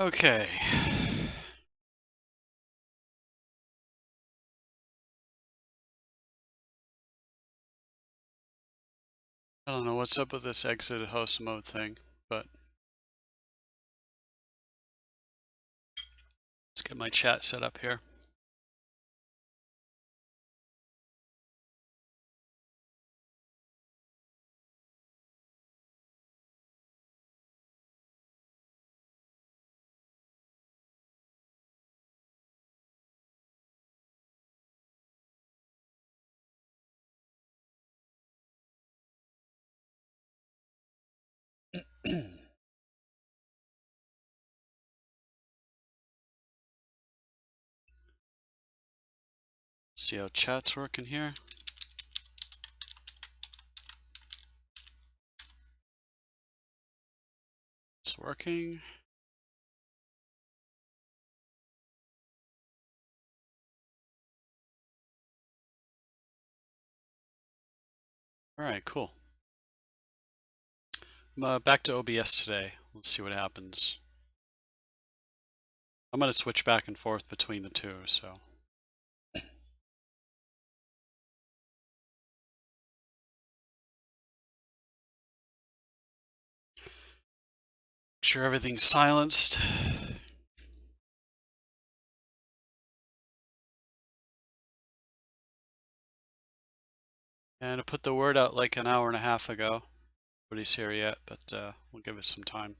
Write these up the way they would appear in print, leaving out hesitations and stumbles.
Okay. I don't know what's up with this exit host mode thing, but let's get my chat set up here. See how chat's working here. It's working. All right, cool. I'm back to OBS today. Let's see what happens. I'm going to switch back and forth between the two, so. Make sure everything's silenced. And I put the word out like an hour and a half ago. Nobody's here yet, but we'll give it some time.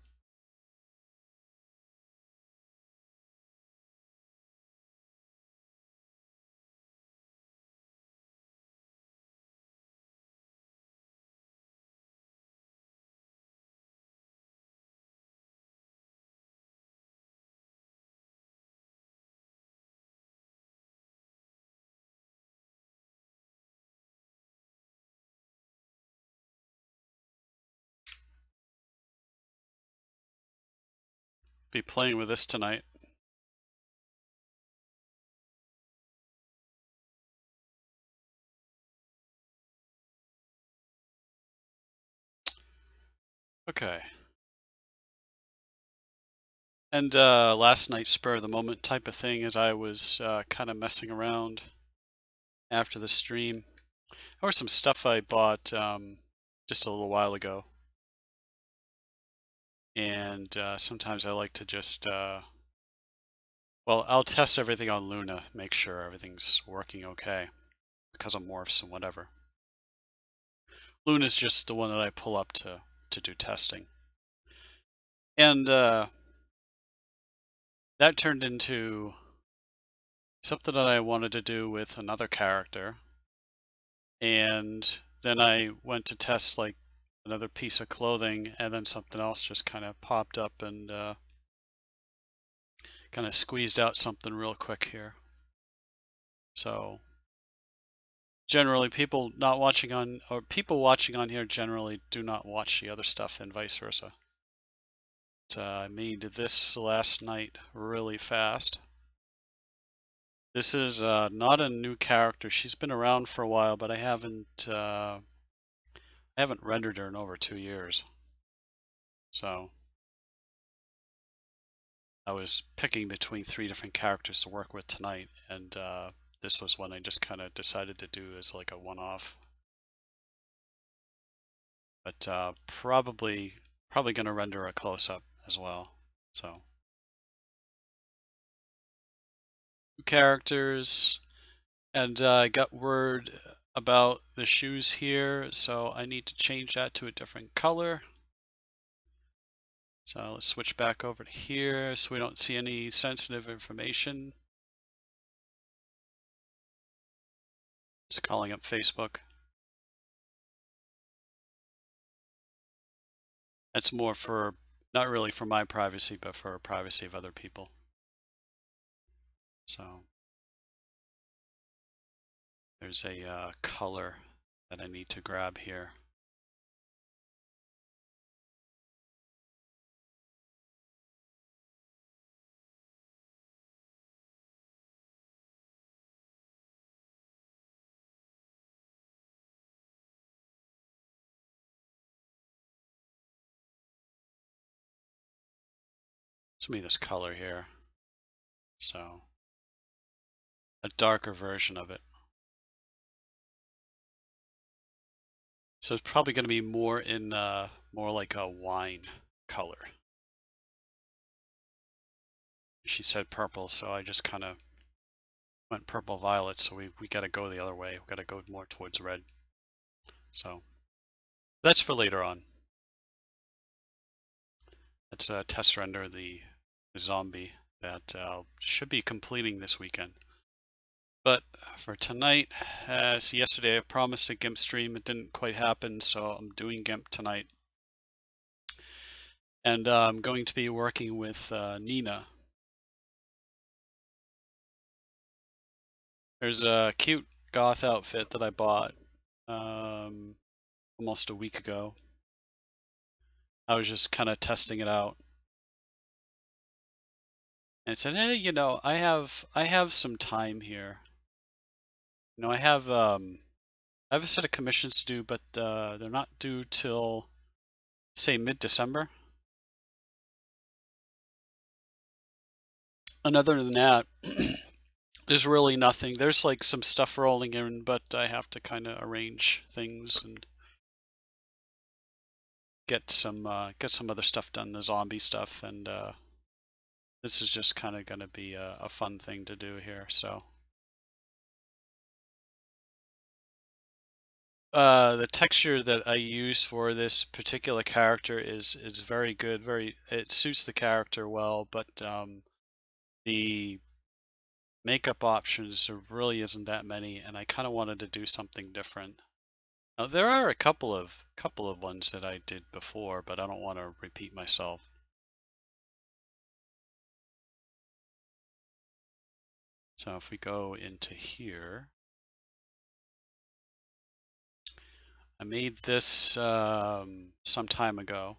Be playing with this tonight. Okay. And last night, spur of the moment type of thing, as I was kind of messing around after the stream. There was some stuff I bought just a little while ago. And sometimes I like to just, well, I'll test everything on Luna, make sure everything's working okay because of morphs and whatever. Luna's just the one that I pull up to do testing. And that turned into something that I wanted to do with another character. And then I went to test like another piece of clothing, and then something else just kind of popped up and kind of squeezed out something real quick here. So generally people not watching on, or people watching on here generally do not watch the other stuff and vice versa. But, I made this last night really fast. This is not a new character. She's been around for a while, but I haven't rendered her in over 2 years. So I was picking between 3 different characters to work with tonight, and this was one I just kind of decided to do as like a one-off. But probably going to render a close-up as well. So 2 characters, and I got word about the shoes here, so I need to change that to a different color. So let's switch back over to here so we don't see any sensitive information. Just calling up Facebook. That's more for, not really for my privacy, but for privacy of other people. So there's a color that I need to grab here. Let's me this color here. So a darker version of it. So it's probably going to be more in more like a wine color. She said purple, so I just kind of went purple violet. So we got to go the other way. We got to go more towards red. So that's for later on. That's a test render the zombie that should be completing this weekend. But for tonight, so yesterday I promised a GIMP stream. It didn't quite happen, so I'm doing GIMP tonight. And I'm going to be working with Nina. There's a cute goth outfit that I bought almost a week ago. I was just kind of testing it out. And I said, hey, I have some time here. I have a set of commissions to do, but they're not due till, say, mid-December. And other than that, there's really nothing. There's like some stuff rolling in, but I have to kind of arrange things and get some other stuff done, the zombie stuff, and this is just kind of going to be a fun thing to do here. So the texture that I use for this particular character is very good. It suits the character well, but the makeup options there really isn't that many, and I kind of wanted to do something different. Now, there are a couple of ones that I did before, but I don't want to repeat myself. So if we go into here, I made this some time ago,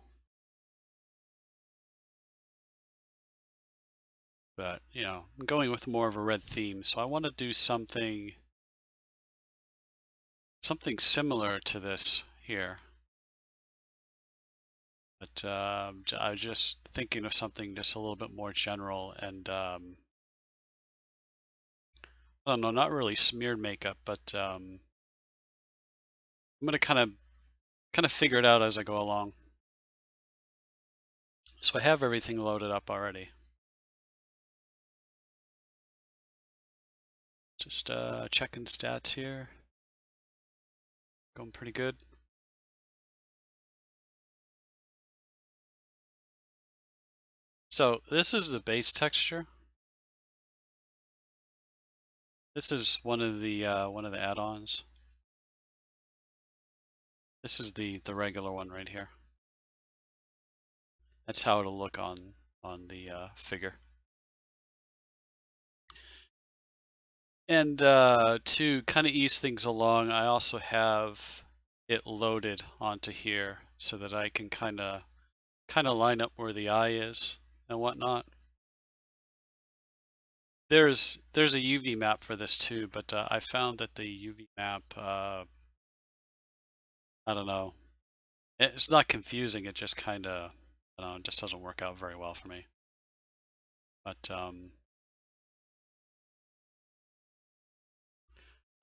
but I'm going with more of a red theme, so I want to do something similar to this here. But I was just thinking of something just a little bit more general, and I don't know, not really smeared makeup, but I'm gonna kind of figure it out as I go along. So I have everything loaded up already. Just checking stats here. Going pretty good. So this is the base texture. This is one of the add-ons. This is the regular one right here. That's how it'll look on the figure. And to kind of ease things along, I also have it loaded onto here so that I can kind of line up where the eye is and whatnot. There's a UV map for this too, but I found that the UV map, I don't know, it's not confusing. It just kind of, I don't know, it just doesn't work out very well for me. But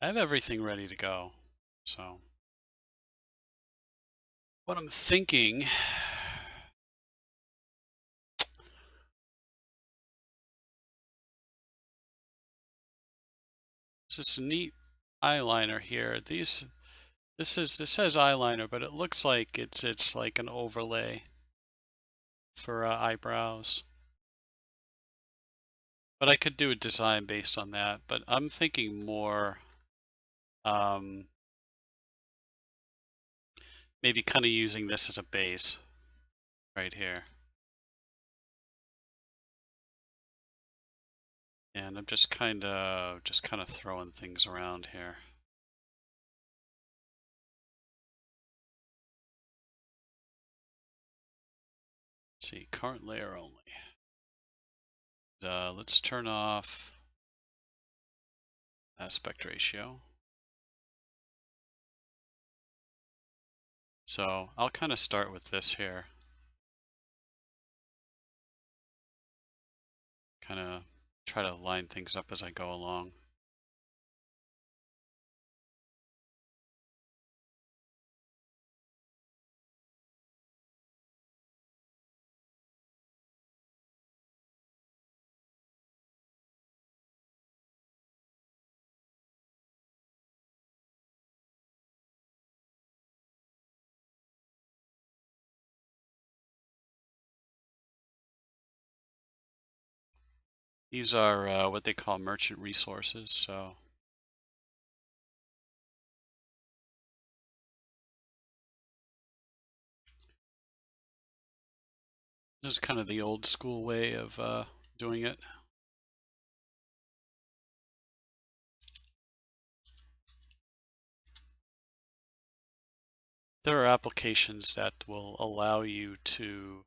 I have everything ready to go. So what I'm thinking, is this neat eyeliner here. This says eyeliner, but it looks like it's like an overlay for eyebrows. But I could do a design based on that. But I'm thinking more maybe kind of using this as a base right here. And I'm just kind of throwing things around here. Let's see, current layer only. Let's turn off aspect ratio. So I'll kind of start with this here. kind of try to line things up as I go along. These are what they call merchant resources, so this is kind of the old school way of doing it. There are applications that will allow you to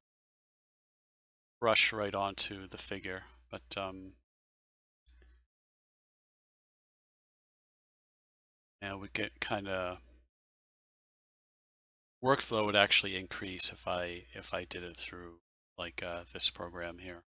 brush right onto the figure, but yeah, we get kind of workflow would actually increase if I did it through like this program here.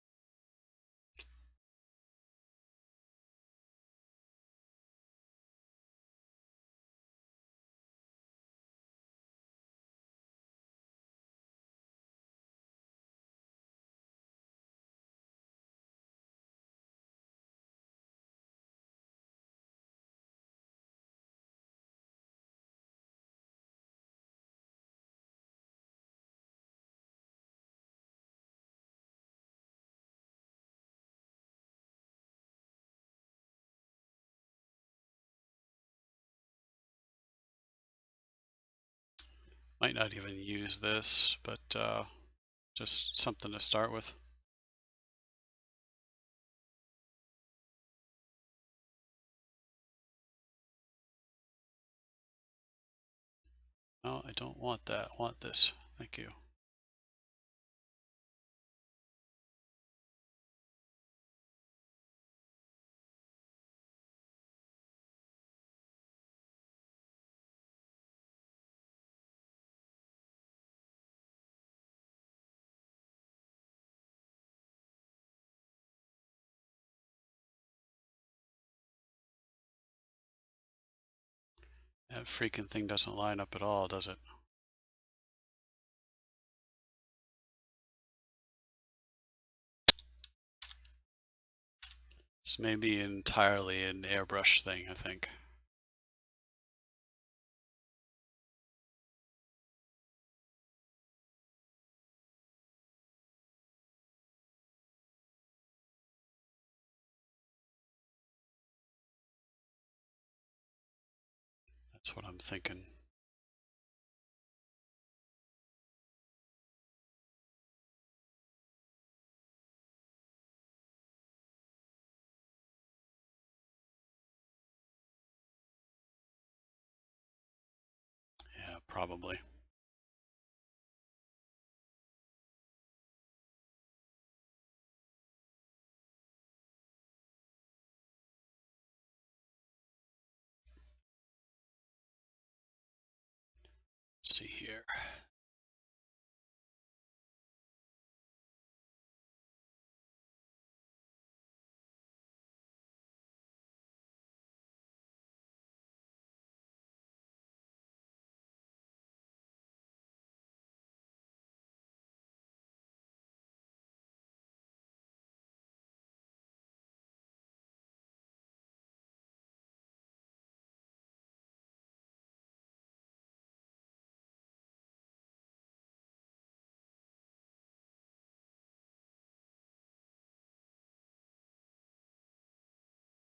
Might not even use this, but just something to start with. No, I don't want that. I want this. Thank you. That freaking thing doesn't line up at all, does it? This may be entirely an airbrush thing, I think. That's what I'm thinking. Yeah, probably. Let's see here.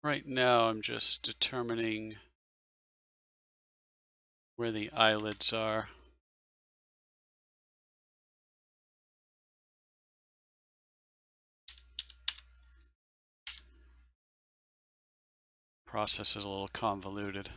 Right now, I'm just determining where the eyelids are. Process is a little convoluted.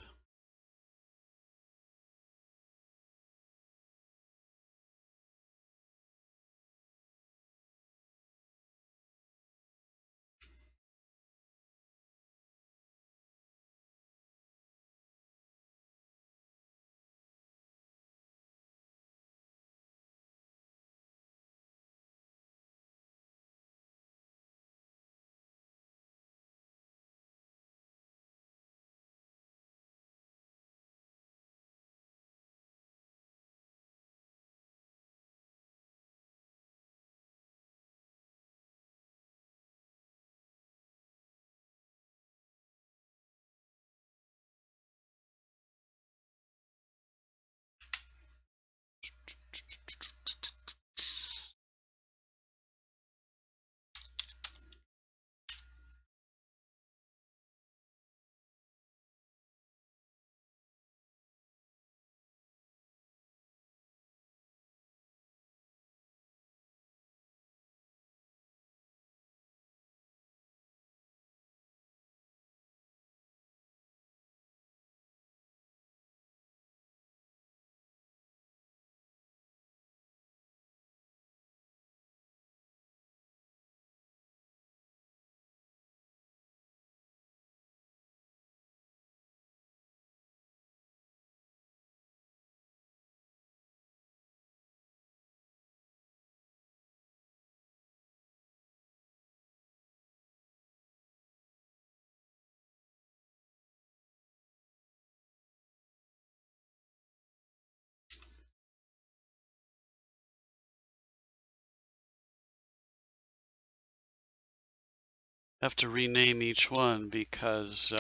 have to rename each one because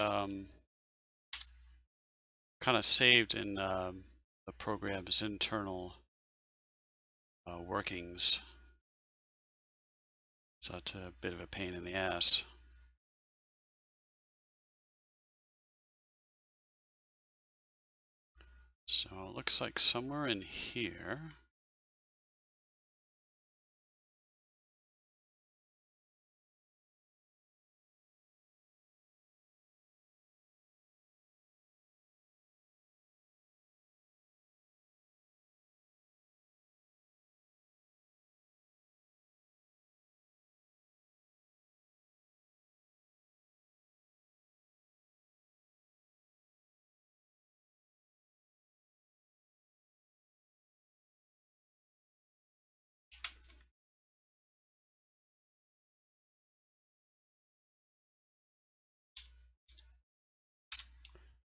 kind of saved in the program's internal workings. So it's a bit of a pain in the ass. So it looks like somewhere in here.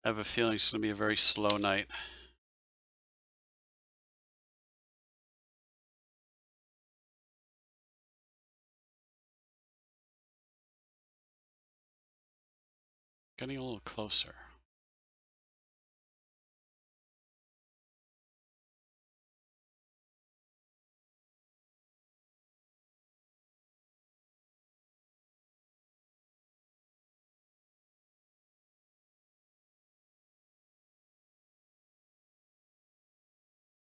I have a feeling it's going to be a very slow night. Getting a little closer.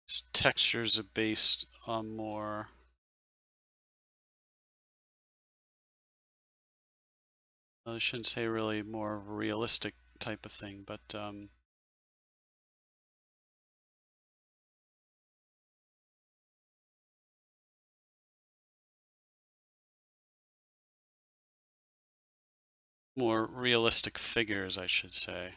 These textures are based on more I shouldn't say really more realistic type of thing, but more realistic figures, I should say.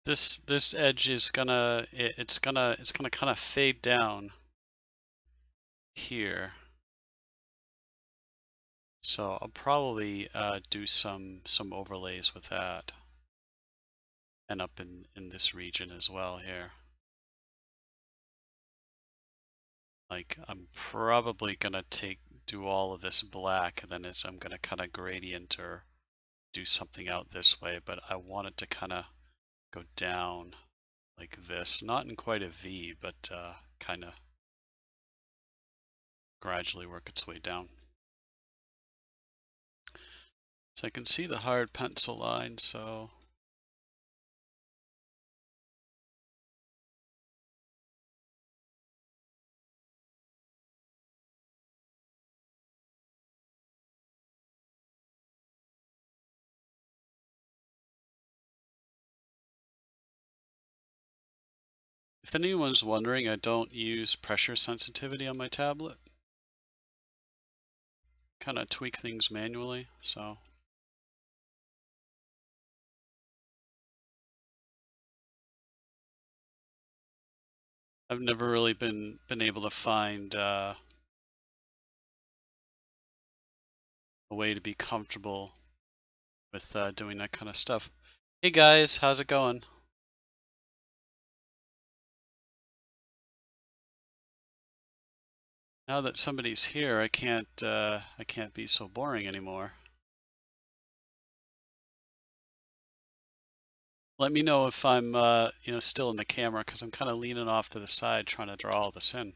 This edge is gonna it's gonna kind of fade down here. So I'll probably do some overlays with that, and up in this region as well here. Like I'm probably gonna do all of this black, and then I'm gonna kind of gradient or do something out this way, but I want it to kind of go down like this, not in quite a V, but kind of gradually work its way down. So I can see the hard pencil line, so if anyone's wondering, I don't use pressure sensitivity on my tablet. Kind of tweak things manually, so I've never really been able to find a way to be comfortable with doing that kind of stuff. Hey guys, how's it going? Now that somebody's here, I can't be so boring anymore. Let me know if I'm still in the camera, because I'm kind of leaning off to the side trying to draw all this in.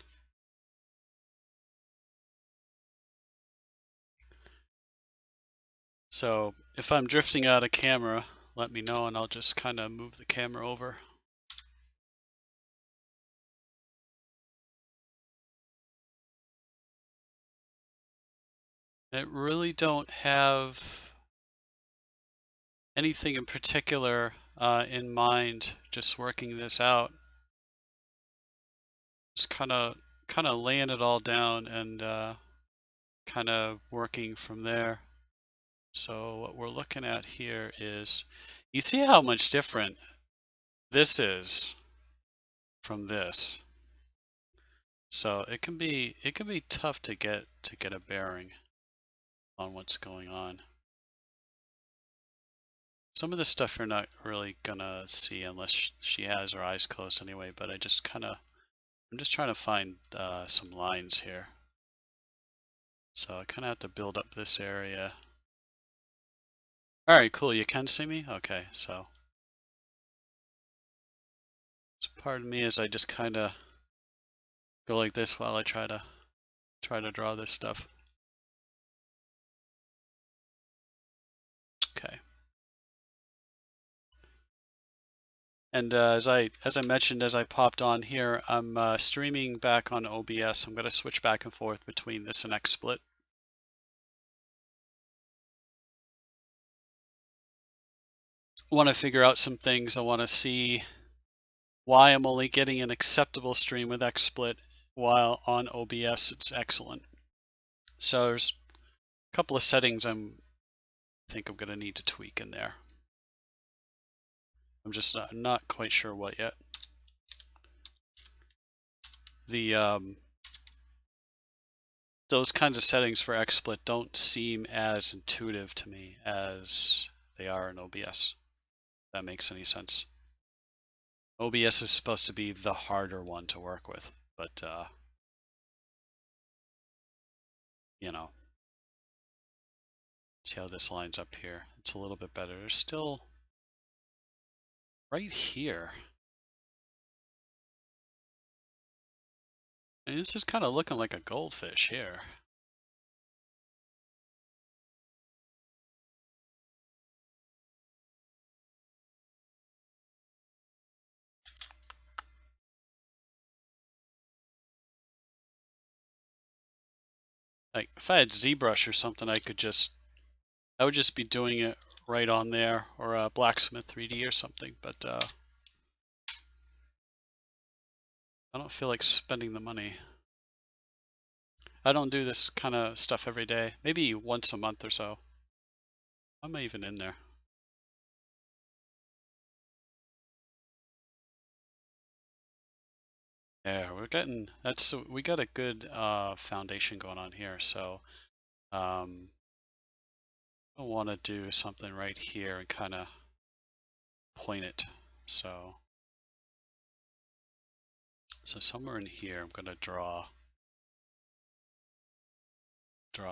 So if I'm drifting out of camera, let me know and I'll just kind of move the camera over. I really don't have anything in particular in mind, just working this out. Just kind of laying it all down and kind of working from there. So what we're looking at here is, you see how much different this is from this. So it can be tough to get a bearing on what's going on. Some of the stuff you're not really gonna see unless she has her eyes closed anyway, but I'm just trying to find some lines here. So I kind of have to build up this area. All right, cool. You can see me? Okay, so pardon me as I just kind of go like this while I try to draw this stuff. Okay. And as I mentioned, as I popped on here, I'm streaming back on OBS. I'm going to switch back and forth between this and XSplit. Want to figure out some things. I want to see why I'm only getting an acceptable stream with XSplit while on OBS it's excellent. So there's a couple of settings I think I'm going to need to tweak in there. I'm just not quite sure what yet. The those kinds of settings for XSplit don't seem as intuitive to me as they are in OBS. If that makes any sense. OBS is supposed to be the harder one to work with, but you know, see how this lines up here. It's a little bit better. There's still right here. And this is kind of looking like a goldfish here. Like if I had ZBrush or something, I would just be doing it right on there, or Blacksmith 3D or something, but I don't feel like spending the money. I don't do this kind of stuff every day. Maybe once a month or so. How am I even in there? Yeah, we got a good foundation going on here, so I want to do something right here and kind of point it. So somewhere in here, I'm going to draw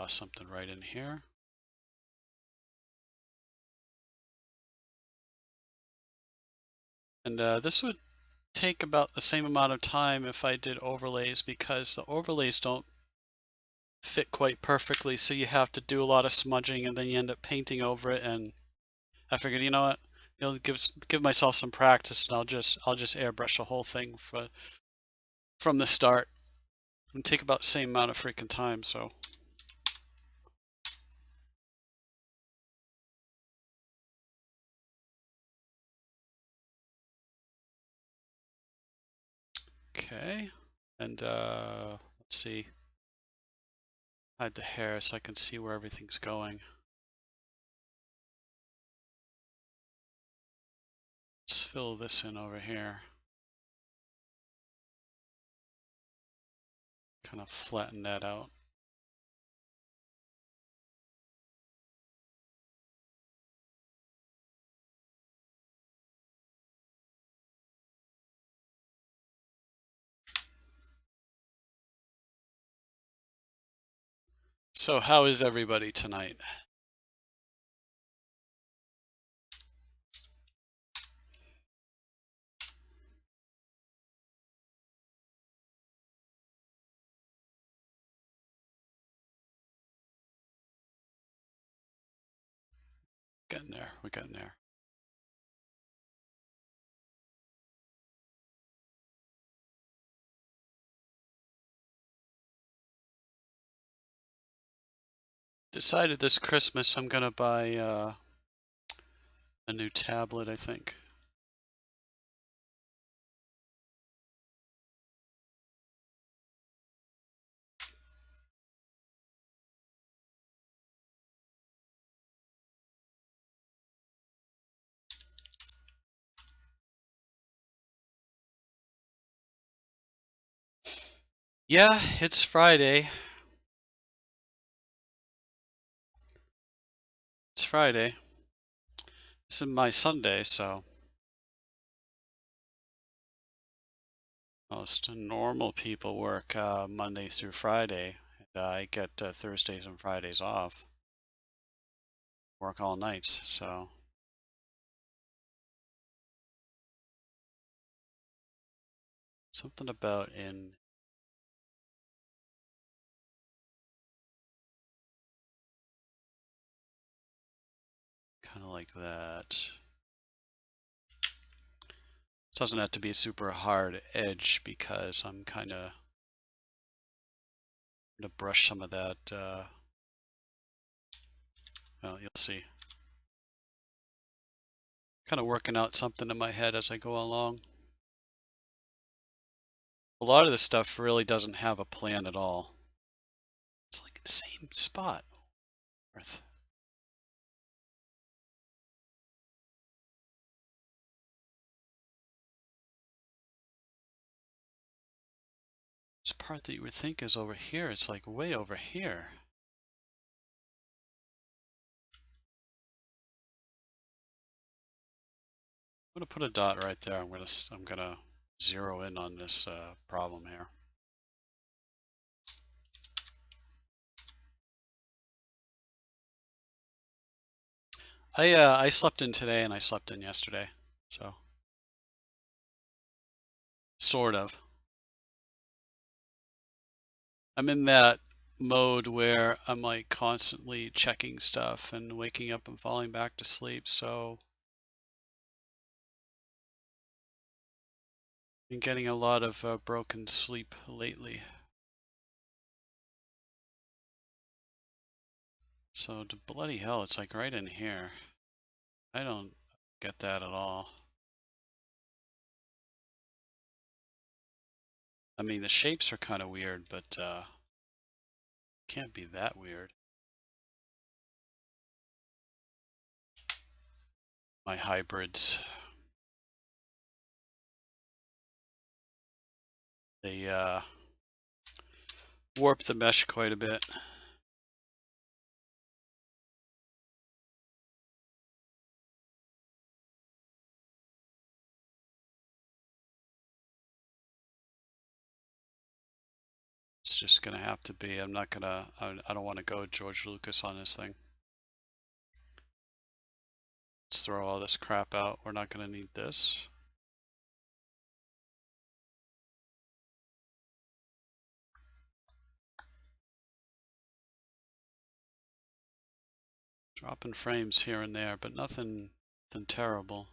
something right in here. And this would take about the same amount of time if I did overlays, because the overlays don't fit quite perfectly, so you have to do a lot of smudging and then you end up painting over it. And I figured, you know what, give myself some practice, and I'll just airbrush the whole thing from the start. And take about the same amount of freaking time. So okay, and let's see, hide the hair so I can see where everything's going. Let's fill this in over here. Kind of flatten that out. So how is everybody tonight? Getting there. We're getting there. Decided this Christmas I'm gonna buy a new tablet, I think. Yeah, it's Friday. It's Friday. This is my Sunday, so most normal people work Monday through Friday. And I get Thursdays and Fridays off. Work all nights, so something about in kind of like that. It doesn't have to be a super hard edge because I'm kind of going to brush some of that. Well, you'll see. Kind of working out something in my head as I go along. A lot of this stuff really doesn't have a plan at all. It's like the same spot. Earth. This part that you would think is over here, it's like way over here. I'm gonna put a dot right there. I'm gonna zero in on this problem here. I slept in today and I slept in yesterday, so sort of. I'm in that mode where I'm like constantly checking stuff and waking up and falling back to sleep, so been getting a lot of broken sleep lately. So to bloody hell, it's like right in here. I don't get that at all. I mean, the shapes are kind of weird, but can't be that weird. My hybrids. They warp the mesh quite a bit. It's just gonna have to be. I'm not gonna. I don't want to go George Lucas on this thing. Let's throw all this crap out. We're not gonna need this. Dropping frames here and there, but nothing terrible.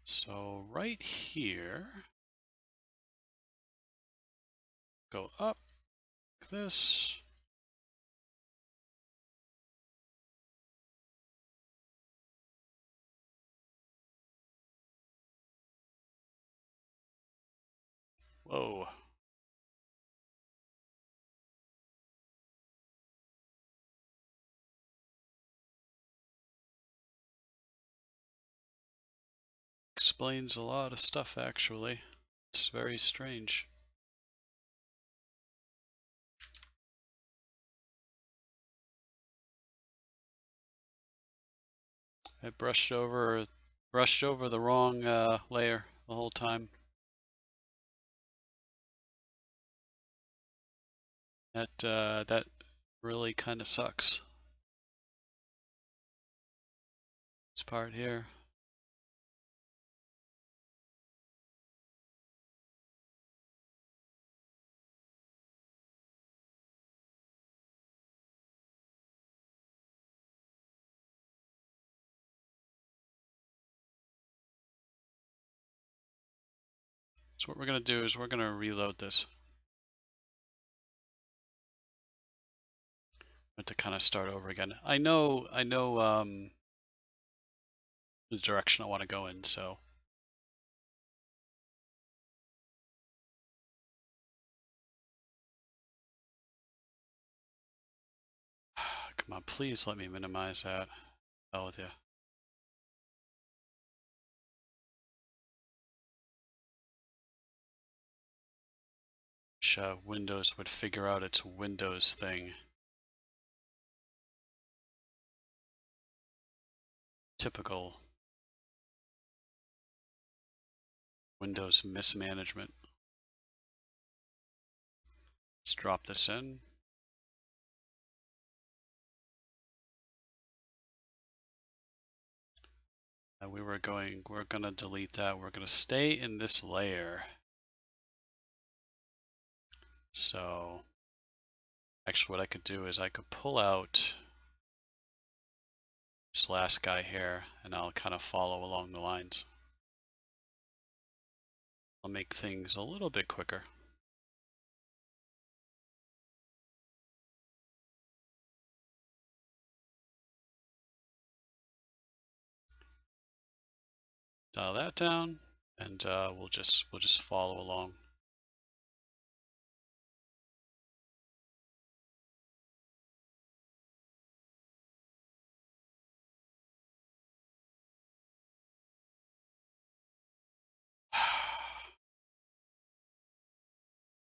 So right here, go up like this. Whoa. Explains a lot of stuff, actually. It's very strange. I brushed over the wrong layer the whole time. That really kind of sucks. This part here. So what we're going to do is we're going to reload this. To kind of start over again. I know the direction I want to go in, so. Come on, please let me minimize that. Hell with you. Wish Windows would figure out its Windows thing. Typical Windows mismanagement. Let's drop this in. And we're gonna delete that. We're gonna stay in this layer. So actually what I could do is I could pull out this last guy here and I'll kind of follow along the lines. I'll make things a little bit quicker. Dial that down, and we'll just follow along.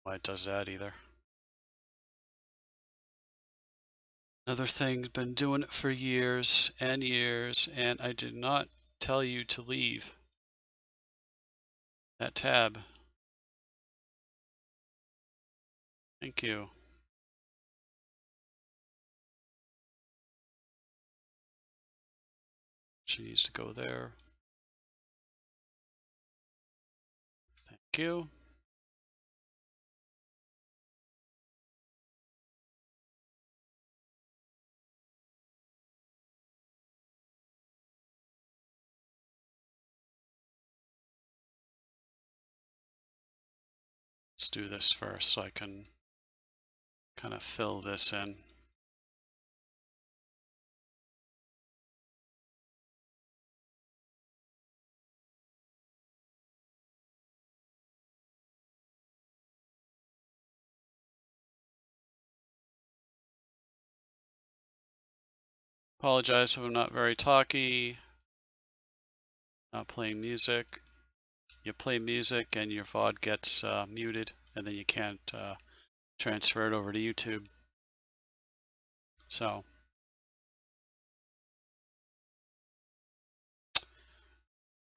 Why it does that either. Another thing, been doing it for years and years, and I did not tell you to leave that tab. Thank you. She needs to go there. Thank you. Let's do this first so I can kind of fill this in. Apologize if I'm not very talky. Not playing music. You play music and your VOD gets muted, and then you can't transfer it over to YouTube. So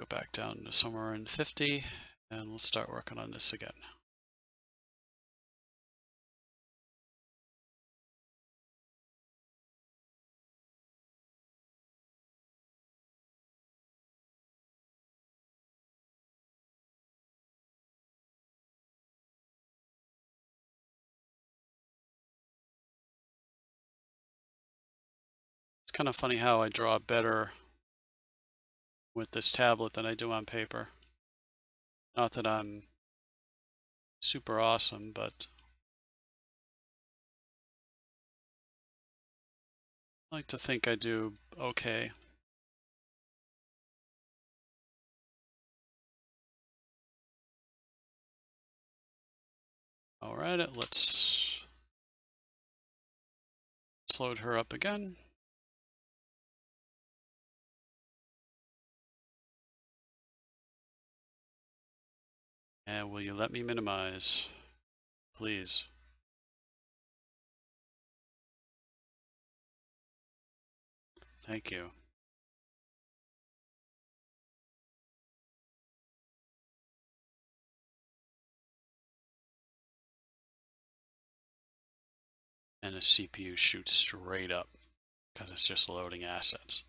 go back down to somewhere in 50 and we'll start working on this again. It's kind of funny how I draw better with this tablet than I do on paper. Not that I'm super awesome, but I like to think I do okay. All right, let's load her up again. And will you let me minimize, please? Thank you. And the CPU shoots straight up because it's just loading assets.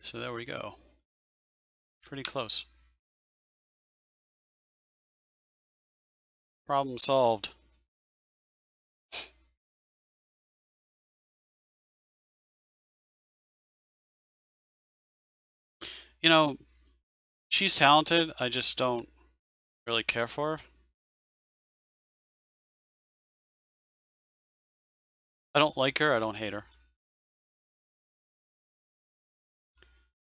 So there we go. Pretty close. Problem solved. You know, she's talented. I just don't really care for her. I don't like her. I don't hate her.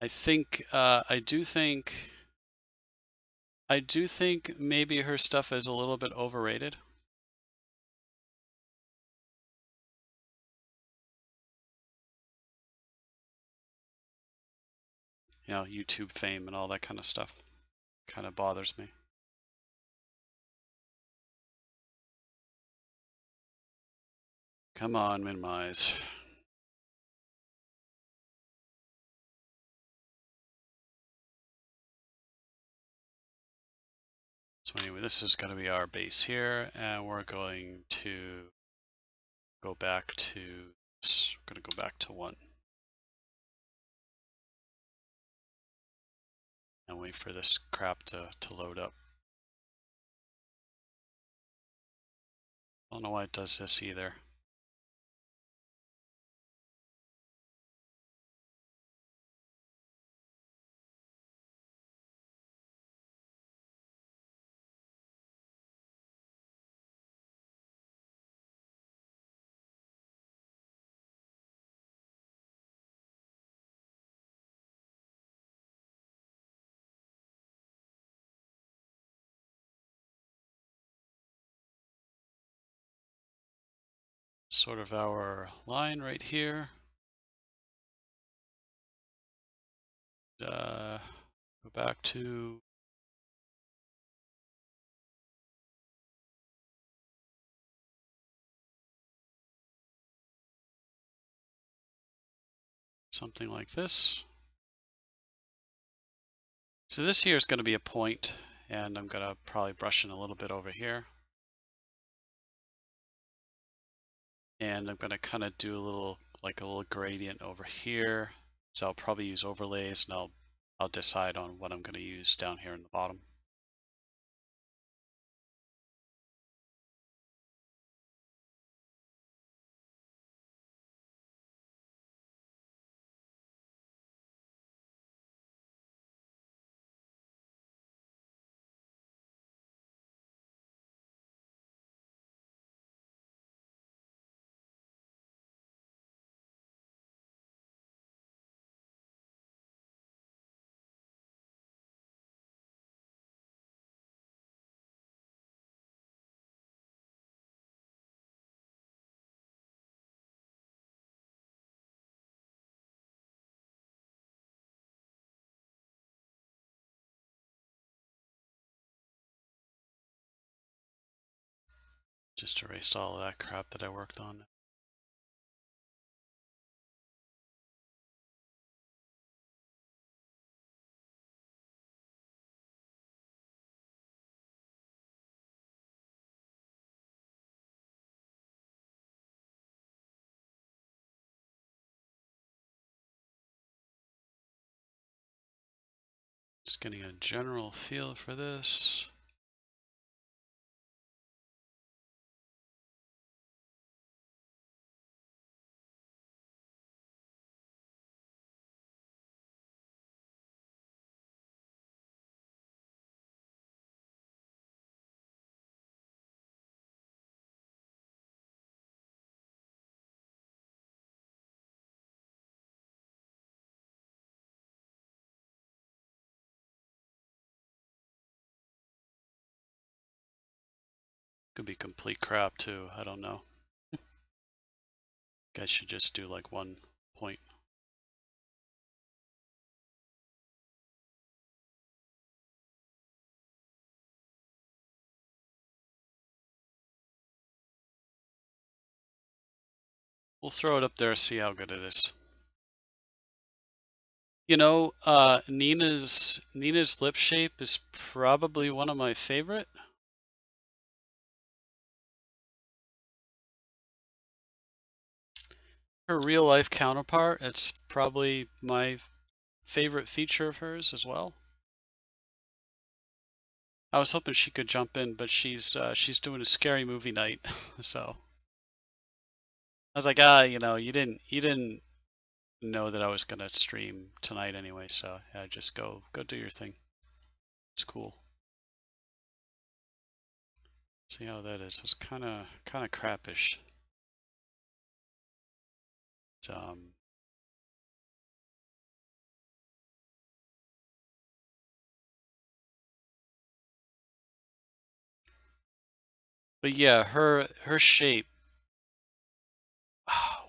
I do think maybe her stuff is a little bit overrated. You know, YouTube fame and all that kind of stuff kind of bothers me. Come on, minimize. So anyway, this is going to be our base here, and we're going to go back to this. We're going to go back to 1. And wait for this crap to load up. I don't know why it does this either. Sort of our line right here. Go back to something like this. So this here is going to be a point, and I'm going to probably brush in a little bit over here. And I'm going to kind of do a little gradient over here. So I'll probably use overlays, and I'll decide on what I'm going to use down here in the bottom. Just erased all of that crap that I worked on. Just getting a general feel for this. Could be complete crap too, I don't know. Guys should just do like 1 point. We'll throw it up there, see how good it is. You know, Nina's lip shape is probably one of my favorite. Her real life counterpart, it's probably my favorite feature of hers as well. I was hoping she could jump in, but she's doing a scary movie night, so I was like, you know, you didn't know that I was gonna stream tonight anyway, so yeah, just go do your thing. It's cool. See how that is. It's kind of crappish. It's, but yeah, her shape.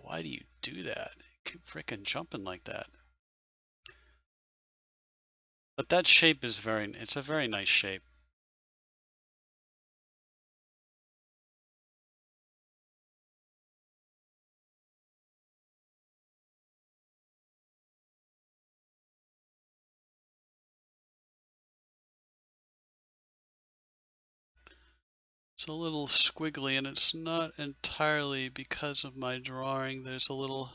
Why do you do that? Keep freaking jumping like that. But that shape is it's a very nice shape. It's a little squiggly, and it's not entirely because of my drawing. There's a little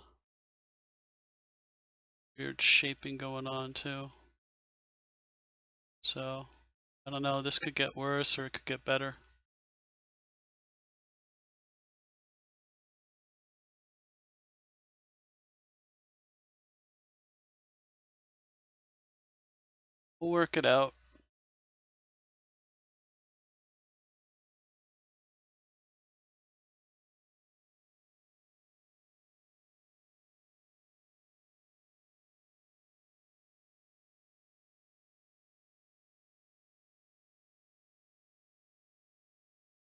weird shaping going on too. So, I don't know, this could get worse or it could get better. We'll work it out.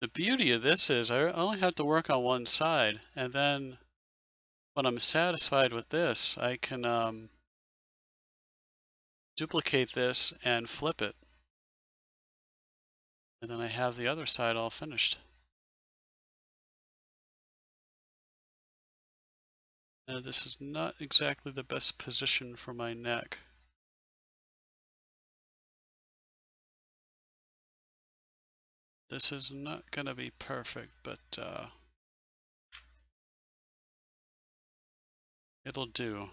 The beauty of this is I only have to work on one side, and then when I'm satisfied with this, I can duplicate this and flip it. And then I have the other side all finished. Now this is not exactly the best position for my neck. This is not going to be perfect, but it'll do.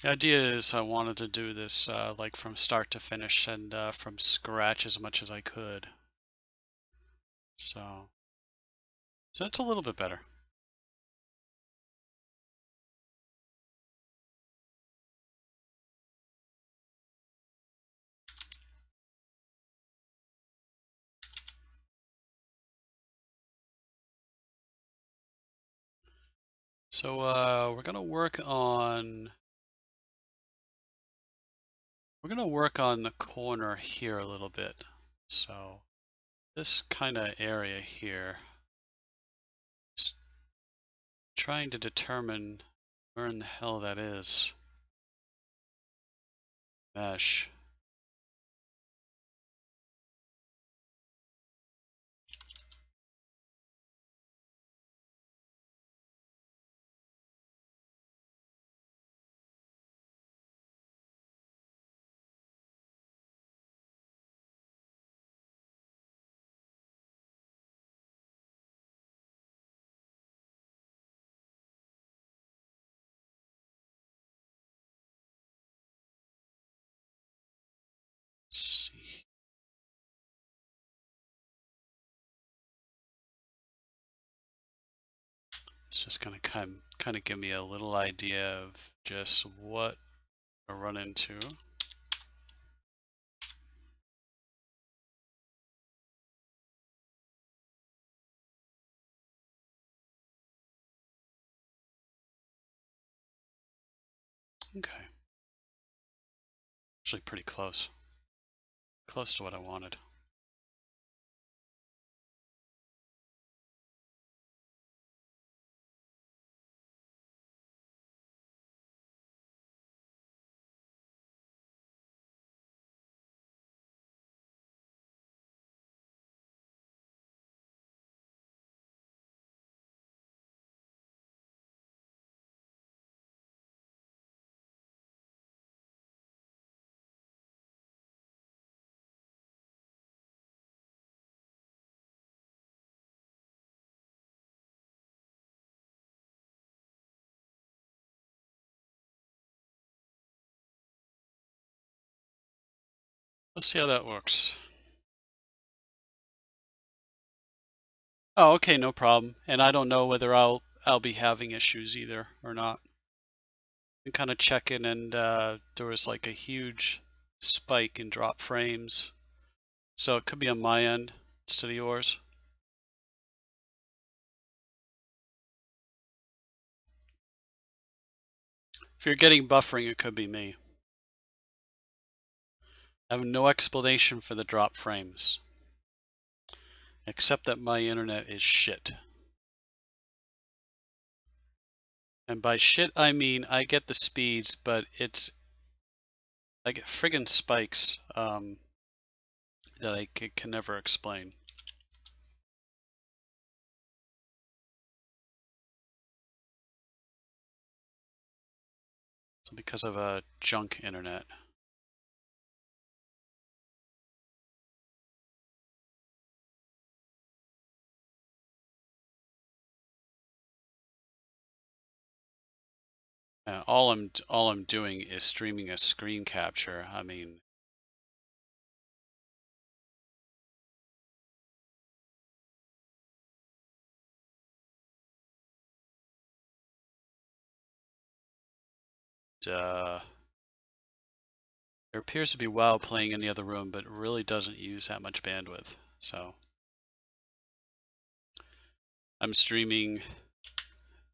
The idea is I wanted to do this like from start to finish and from scratch as much as I could. So it's a little bit better. So we're gonna work on the corner here a little bit. So this kind of area here, just trying to determine where in the hell that is. Mesh. Let's see. It's just gonna kind of give me a little idea of just what I run into. Okay. Actually pretty close. Close to what I wanted. Let's see how that works. Oh, okay, no problem. And I don't know whether I'll be having issues either or not. And kind of checking, and there was like a huge spike in drop frames, so it could be on my end instead of yours. If you're getting buffering, it could be me. I have no explanation for the drop frames, except that my internet is shit. And by shit, I mean I get the speeds, but I get friggin' spikes that I can never explain. So because of a junk internet. All I'm doing is streaming a screen capture. I mean, there appears to be WoW playing in the other room, but it really doesn't use that much bandwidth. So I'm streaming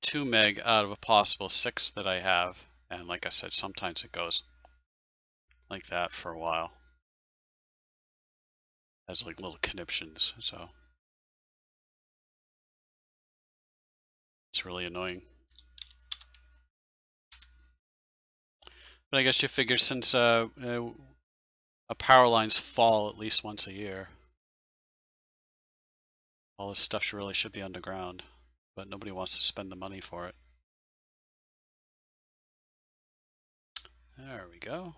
2 meg out of a possible 6 that I have, and like I said, sometimes it goes like that for a while. It has like little conniptions, so it's really annoying. But I guess you figure since power lines fall at least once a year, all this stuff really should be underground, but nobody wants to spend the money for it. There we go.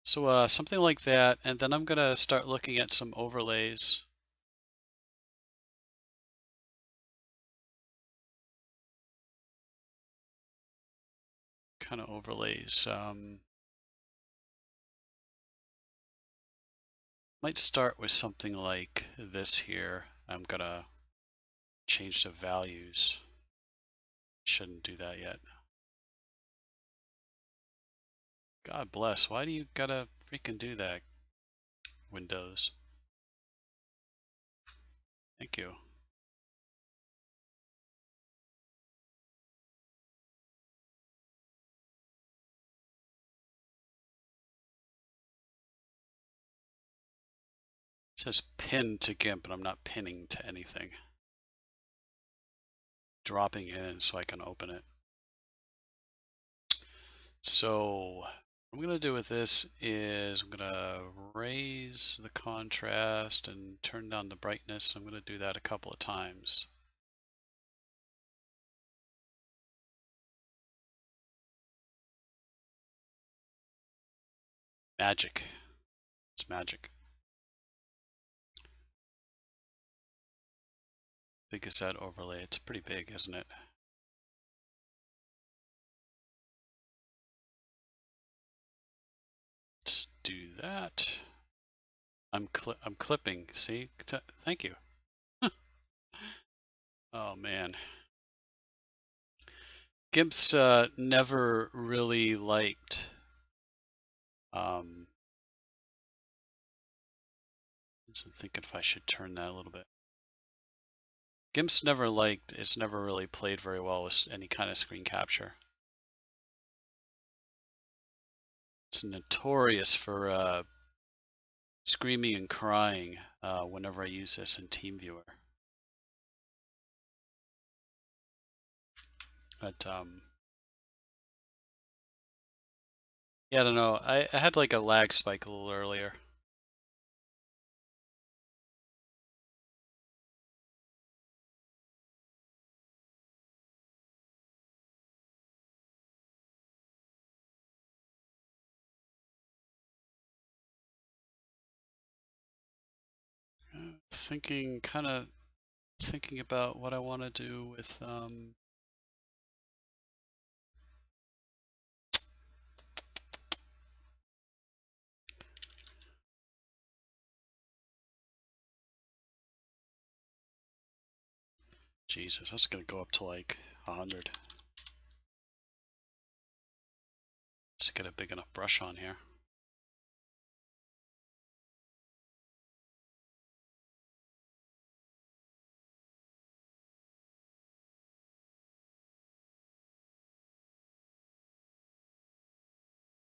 So something like that, and then I'm gonna start looking at some overlays. Kind of overlays. Might start with something like this here. I'm gonna change the values. Shouldn't do that yet. God bless. Why do you gotta freaking do that, Windows? Thank you. It says pin to GIMP, but I'm not pinning to anything. Dropping in so I can open it. So what I'm going to do with this is I'm going to raise the contrast and turn down the brightness. I'm going to do that a couple of times. Magic. It's magic. Big is that overlay? It's pretty big, isn't it? Let's do that. I'm clipping. See? Thank you. Oh man. GIMP's never really liked um so I'm thinking if I should turn that a little bit. GIMP's never liked, it's never really played very well with any kind of screen capture. It's notorious for screaming and crying whenever I use this in TeamViewer. But yeah, I don't know. I had like a lag spike a little earlier. Kind of thinking about what I want to do with Jesus, that's gonna go up to like 100. Let's get a big enough brush on here.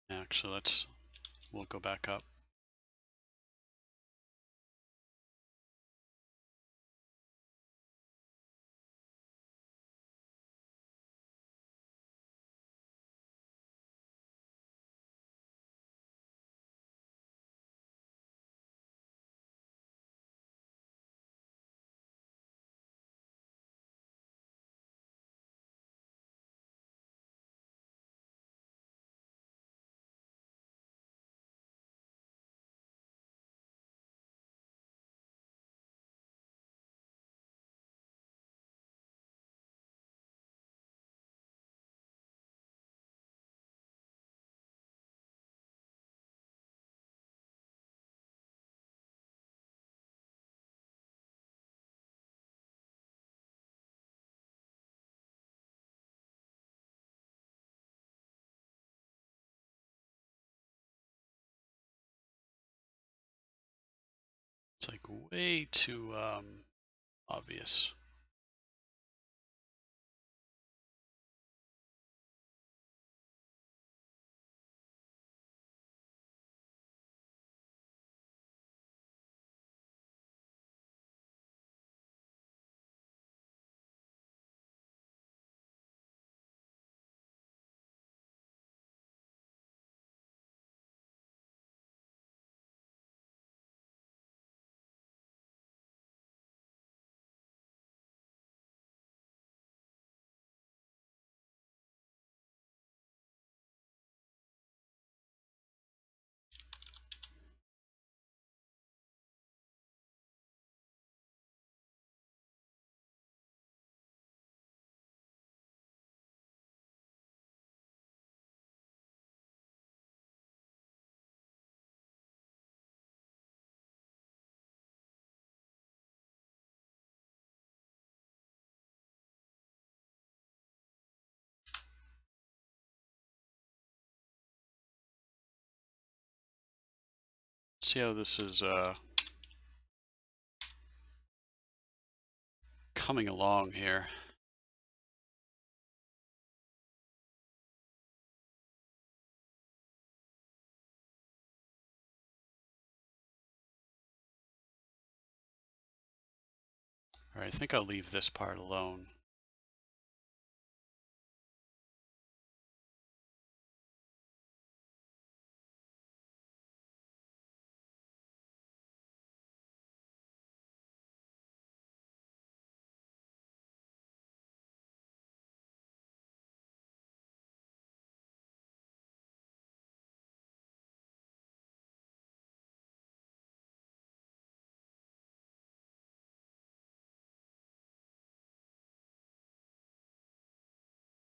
Actually, we'll go back up. It's like way too obvious. See how this is coming along here. All right, I think I'll leave this part alone.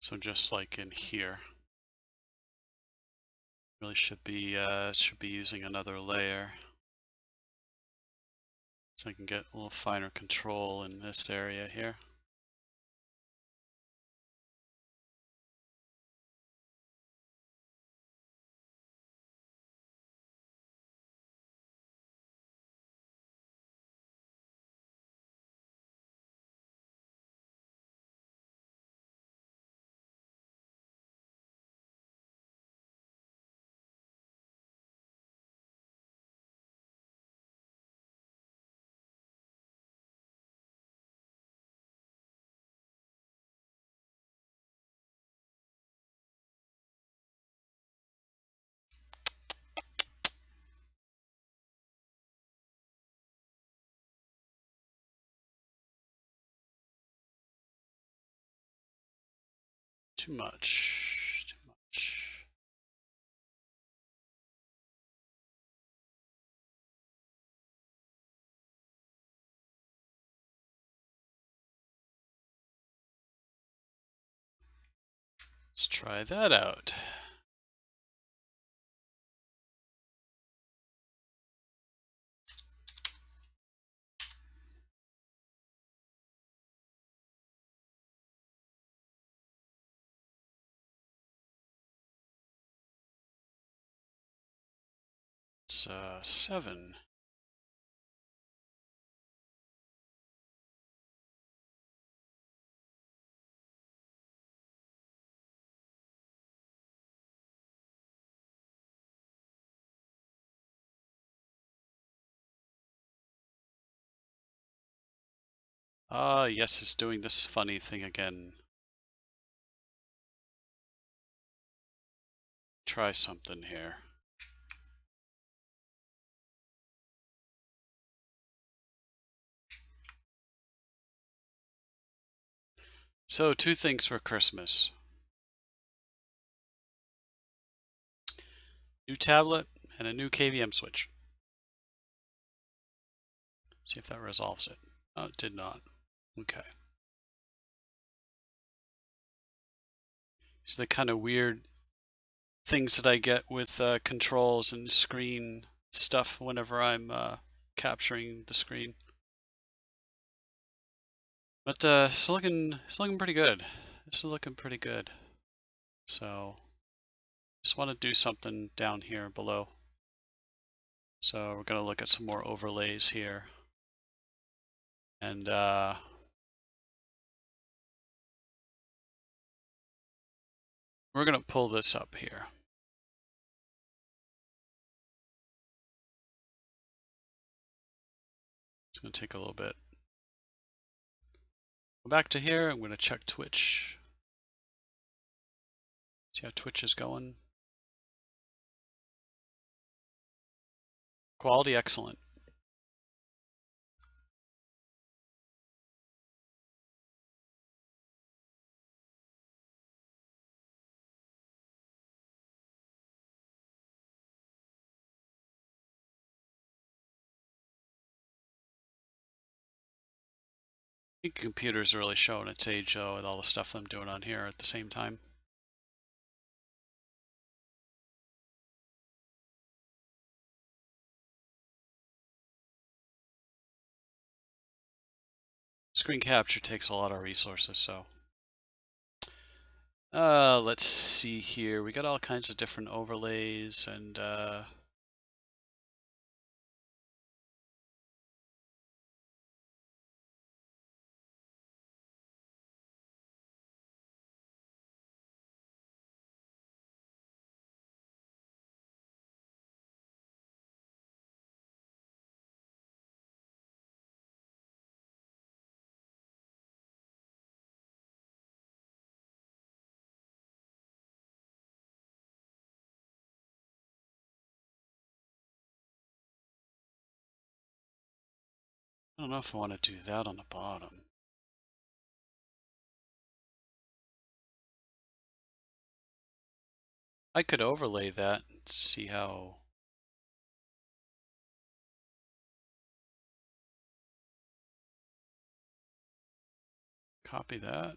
So just like in here, really should be using another layer, so I can get a little finer control in this area here. Too much, too much. Let's try that out. That's 7. Yes, it's doing this funny thing again. Try something here. So, 2 things for Christmas. New tablet and a new KVM switch. See if that resolves it. Oh, it did not. Okay. These are the kind of weird things that I get with controls and screen stuff whenever I'm capturing the screen. But it's looking pretty good. This is looking pretty good. So just want to do something down here below. So we're going to look at some more overlays here. And we're going to pull this up here. It's going to take a little bit. Go back to here. I'm going to check Twitch. See how Twitch is going. Quality excellent. I think computer's really showing its age though with all the stuff I'm doing on here at the same time. Screen capture takes a lot of resources, so. Let's see here. We got all kinds of different overlays and I don't know if I want to do that on the bottom. I could overlay that and see how. Copy that.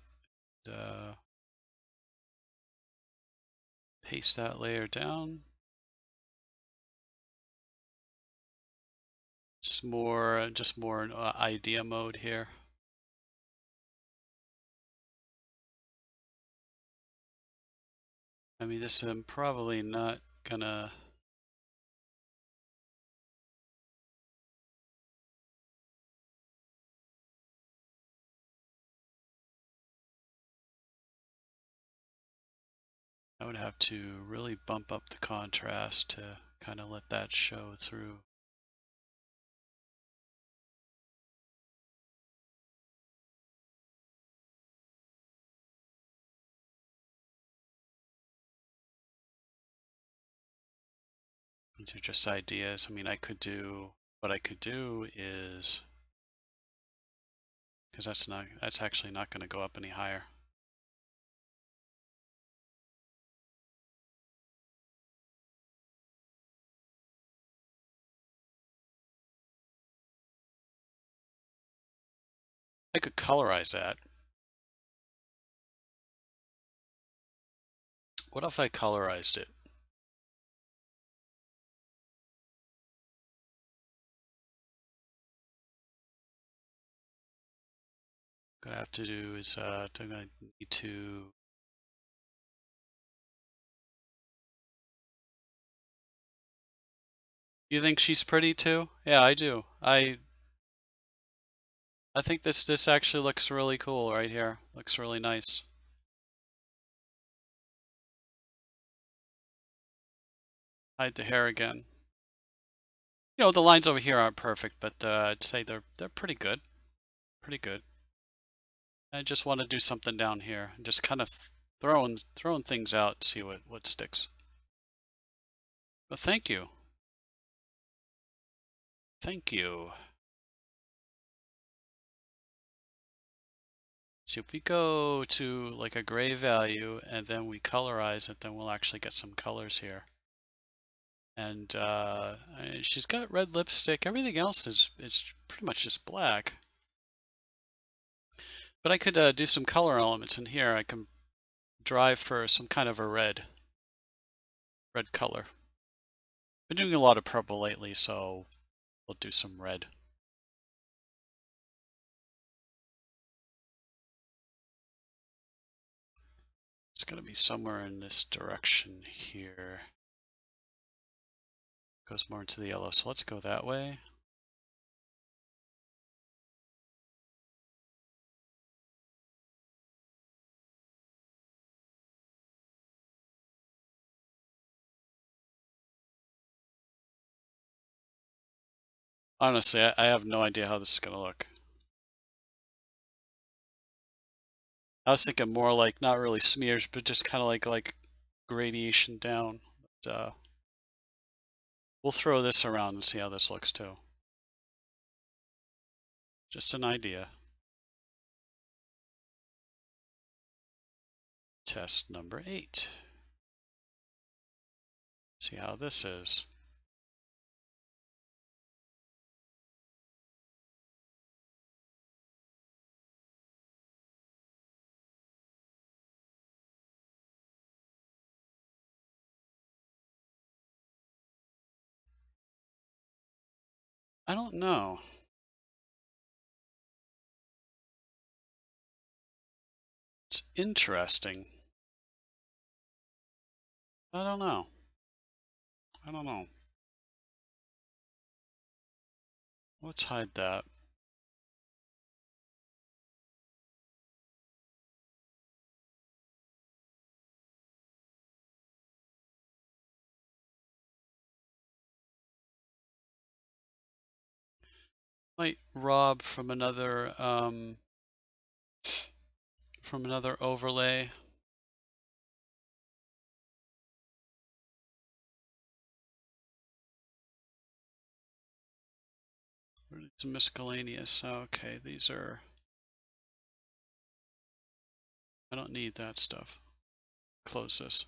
Paste that layer down. It's more, just more idea mode here. I mean, this I'm probably not gonna. I would have to really bump up the contrast to kind of let that show through. These are just ideas. I mean, I could do, what I could do is, because that's actually not going to go up any higher. I could colorize that. What if I colorized it? What I have to do is I'm going to need to You think she's pretty too? Yeah, I do. I think this actually looks really cool right here. Looks really nice. Hide the hair again. You know, the lines over here aren't perfect, but I'd say they're pretty good. Pretty good. I just want to do something down here. Just kind of throwing things out, see what sticks. But thank you. Thank you. So if we go to like a gray value and then we colorize it, then we'll actually get some colors here. And she's got red lipstick. Everything else is pretty much just black. But I could do some color elements in here. I can drive for some kind of a red color. Been doing a lot of purple lately, so we'll do some red. It's going to be somewhere in this direction here. Goes more into the yellow, so let's go that way. Honestly, I have no idea how this is going to look. I was thinking more like not really smears, but just kind of like gradation down. But, we'll throw this around and see how this looks too. Just an idea. Test number 8. See how this is. I don't know. It's interesting. I don't know. I don't know. Let's hide that. Might rob from another overlay. It's miscellaneous. Okay, these are. I don't need that stuff. Close this.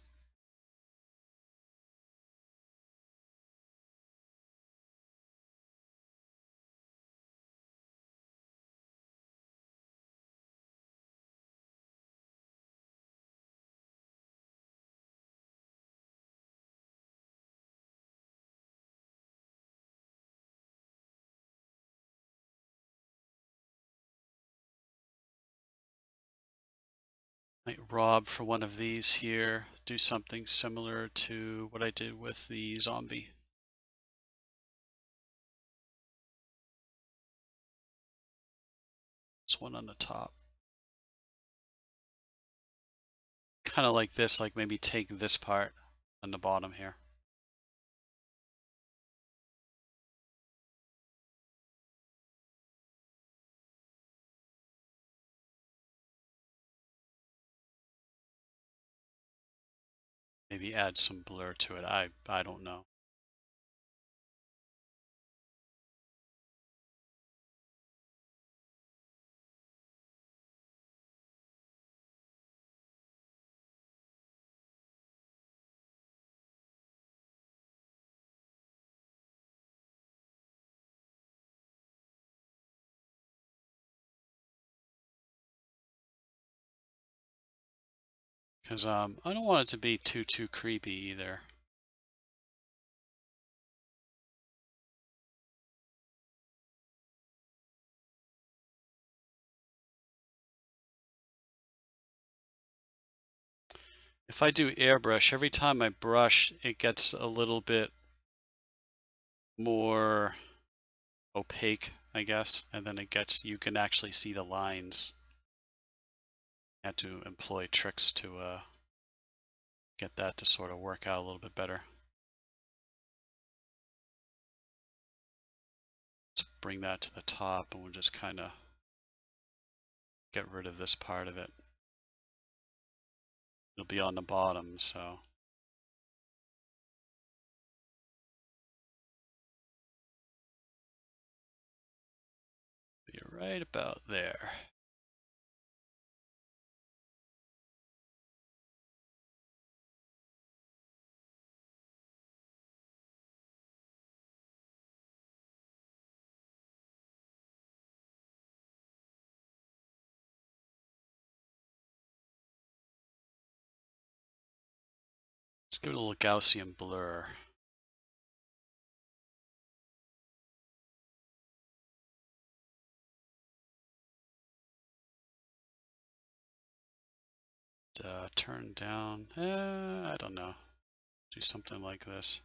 Might rob for one of these here. Do something similar to what I did with the zombie. This one on the top. Kind of like this, like maybe take this part on the bottom here. Maybe add some blur to it. I don't know. Because I don't want it to be too creepy either. If I do airbrush, every time I brush, it gets a little bit more opaque, I guess, and then you can actually see the lines. I had to employ tricks to get that to sort of work out a little bit better. Let's bring that to the top, and we'll just kind of get rid of this part of it. It'll be on the bottom, so. Be right about there. Let's give it a little Gaussian blur. Turn down, I don't know. Do something like this.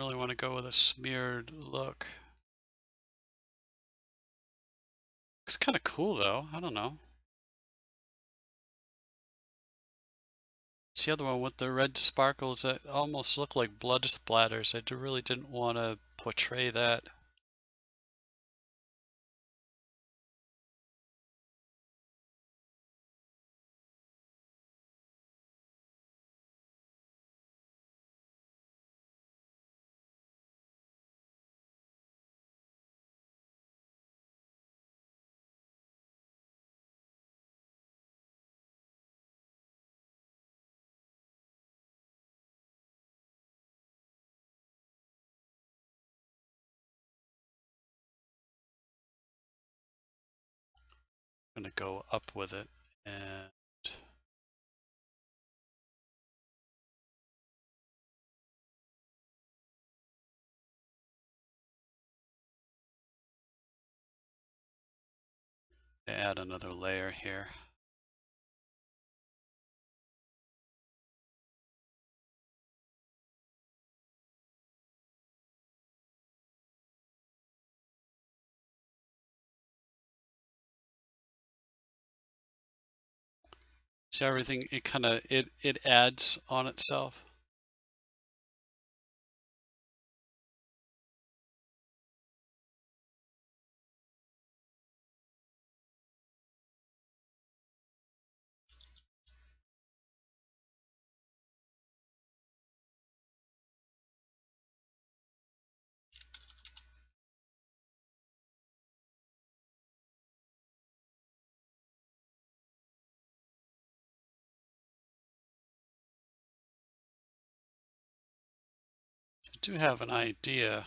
Really want to go with a smeared look. Looks kind of cool though, I don't know. It's the other one with the red sparkles that almost look like blood splatters. I really didn't want to portray that. I'm gonna go up with it and add another layer here. See everything, it adds on itself. I do have an idea.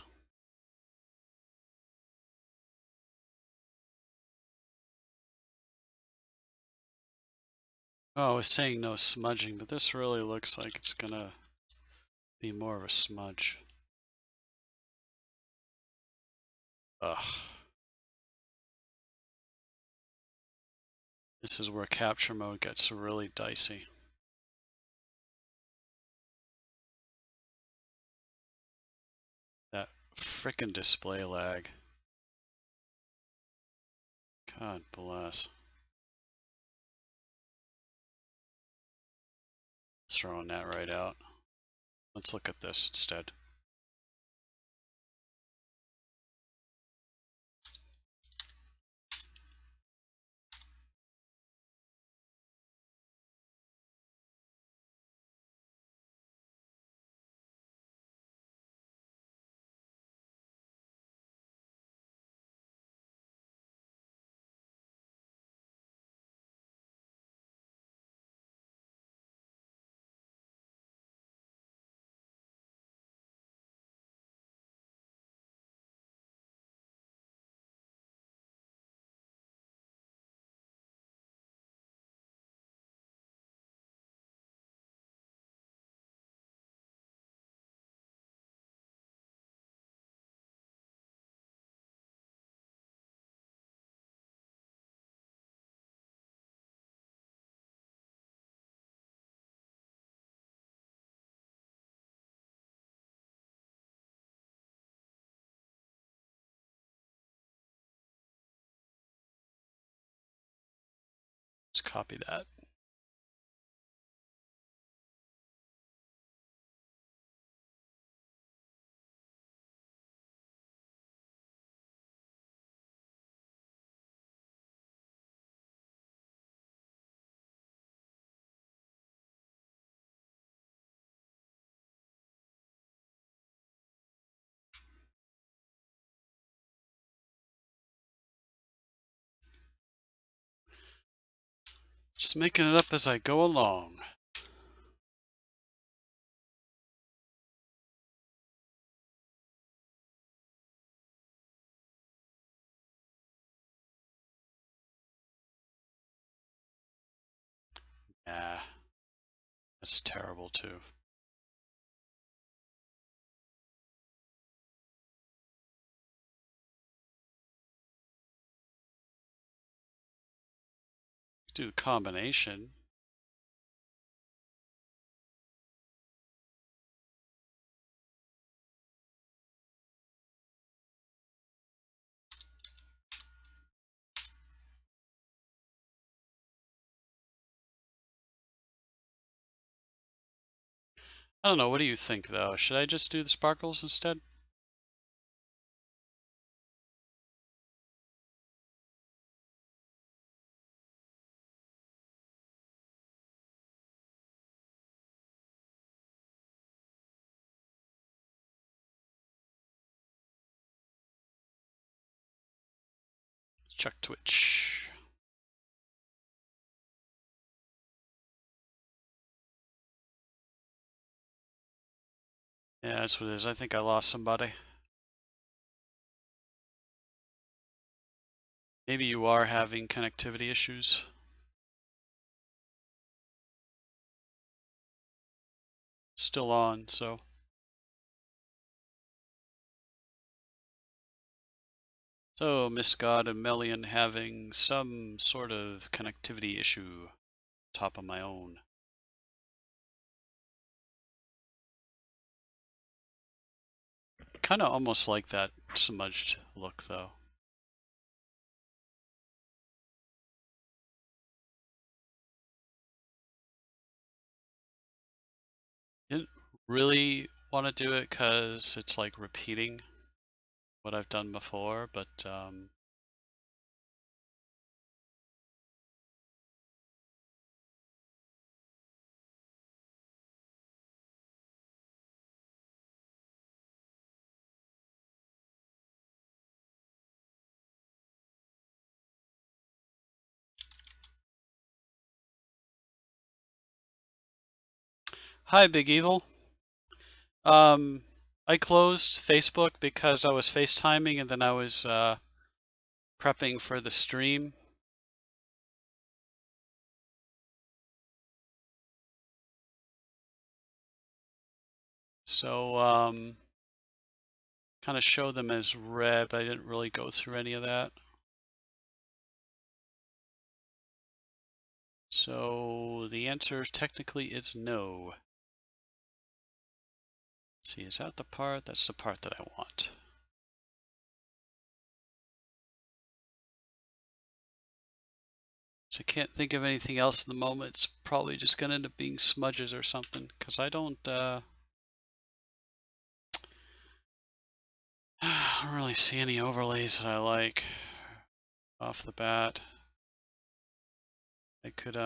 Oh, I was saying no smudging, but this really looks like it's gonna be more of a smudge. Ugh. This is where capture mode gets really dicey. That frickin' display lag. God bless. Throwing that right out. Let's look at this instead. Let's copy that. Just making it up as I go along. Yeah, that's terrible too. Do the combination. I don't know, what do you think though? Should I just do the sparkles instead? Let's check Twitch. Yeah, that's what it is. I think I lost somebody. Maybe you are having connectivity issues. Still on, so. So, Miss God and Melian having some sort of connectivity issue. Top of my own. Kind of almost like that smudged look though. Didn't really want to do it because it's like repeating what I've done before, but hi, Big Evil. Um, I closed Facebook because I was FaceTiming and then I was prepping for the stream. So, kind of show them as red, but I didn't really go through any of that. So the answer technically is no. Let's see, is that the part? That's the part that I want. So I can't think of anything else in the moment. It's probably just gonna end up being smudges or something, because I don't really see any overlays that I like off the bat. I could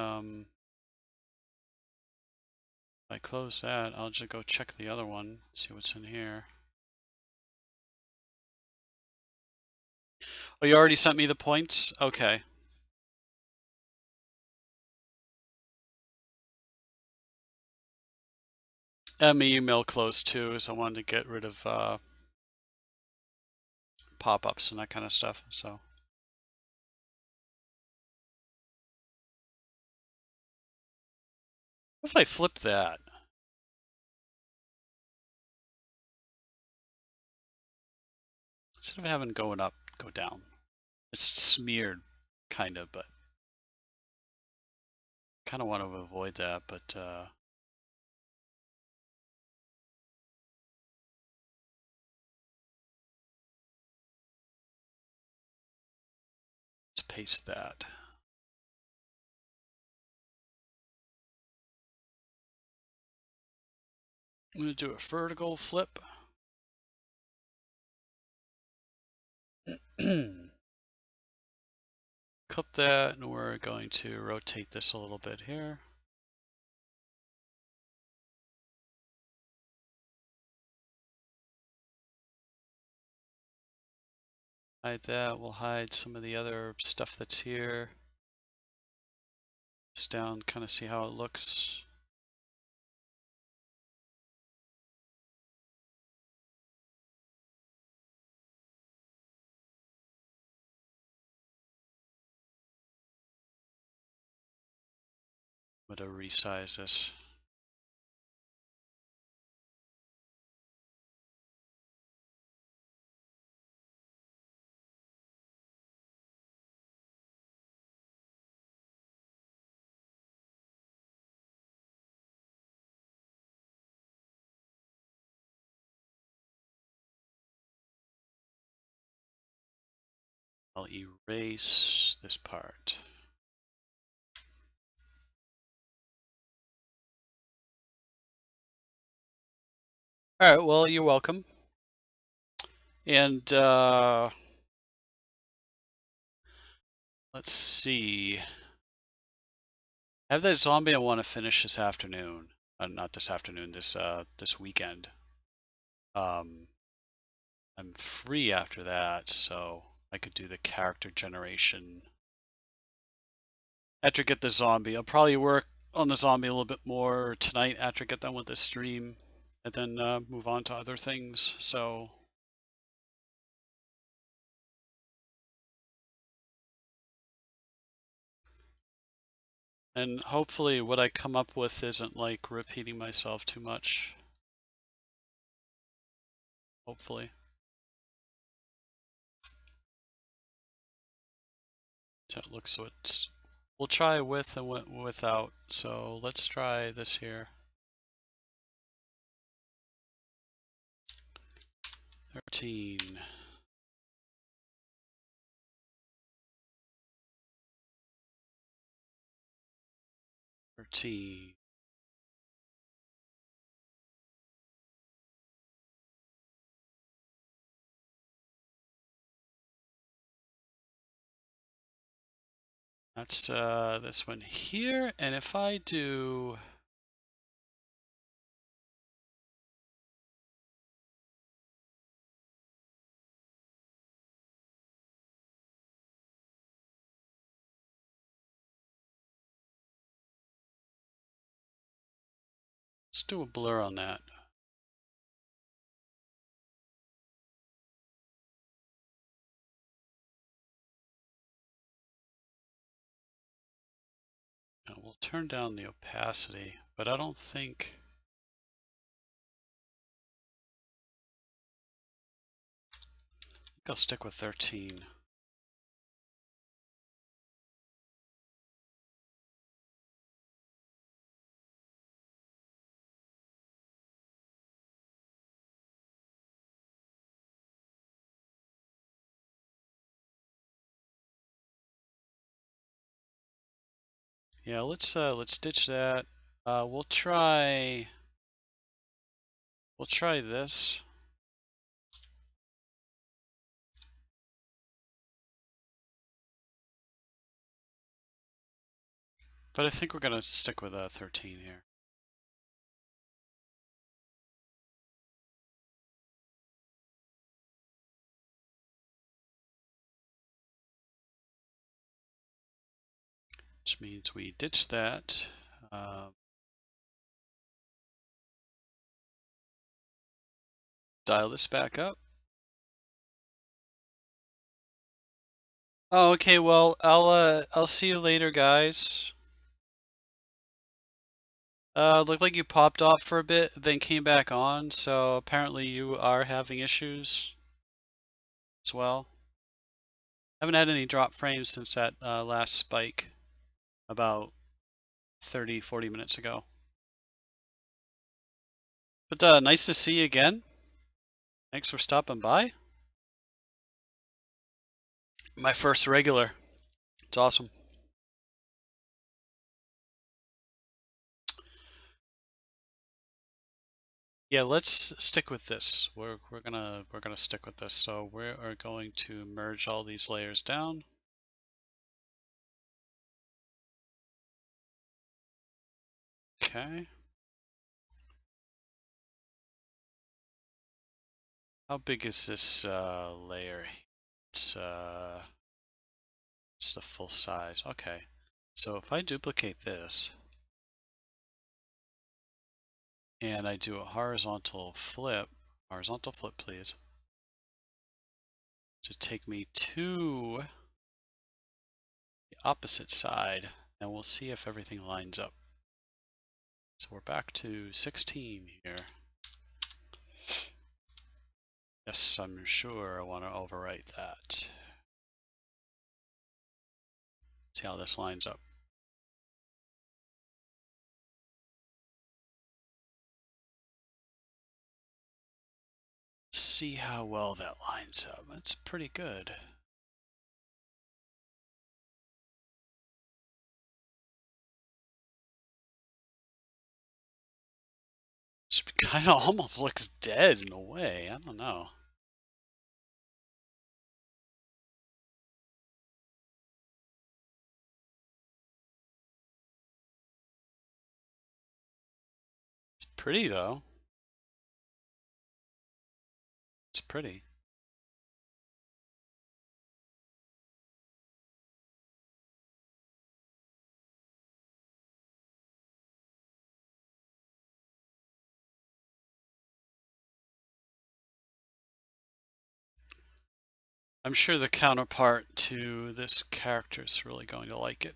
if I close that, I'll just go check the other one, see what's in here. Oh, you already sent me the points? Okay. And my email closed too, as I wanted to get rid of pop-ups and that kind of stuff. So what if I flip that? Instead of having going up, go down. It's smeared, kind of, but kind of want to avoid that, but let's paste that. I'm going to do a vertical flip. Clip that, and we're going to rotate this a little bit here. Hide that. We'll hide some of the other stuff that's here. This down, kind of see how it looks. I'm going to resize this. I'll erase this part. All right, well, you're welcome. And let's see. I have that zombie I want to finish this afternoon. Not this afternoon, this weekend. I'm free after that, so I could do the character generation. After I get the zombie, I'll probably work on the zombie a little bit more tonight after I get done with this stream, and then move on to other things. So and hopefully what I come up with isn't like repeating myself too much. Hopefully. So it looks so it's we'll try with and without. So let's try this here. 13. 13. That's this one here, and if I do let's do a blur on that. And we'll turn down the opacity, but I don't think I'll stick with 13. Yeah, let's ditch that. We'll try this. But I think we're gonna stick with 13 here. Which means we ditch that. Dial this back up. Oh, okay, well, I'll see you later, guys. Looked like you popped off for a bit, then came back on, so apparently you are having issues as well. Haven't had any drop frames since that last spike about 30-40 minutes ago. But nice to see you again. Thanks for stopping by. My first regular. It's awesome. Yeah, let's stick with this. We're gonna stick with this. So we are going to merge all these layers down. Okay. How big is this layer? It's uh, it's the full size. Okay. So if I duplicate this and I do a horizontal flip please, to take me to the opposite side, and we'll see if everything lines up. So we're back to 16 here. Yes, I'm sure I want to overwrite that. See how this lines up. See how well that lines up. That's pretty good. It kind of almost looks dead in a way. I don't know. It's pretty though. It's pretty. I'm sure the counterpart to this character is really going to like it.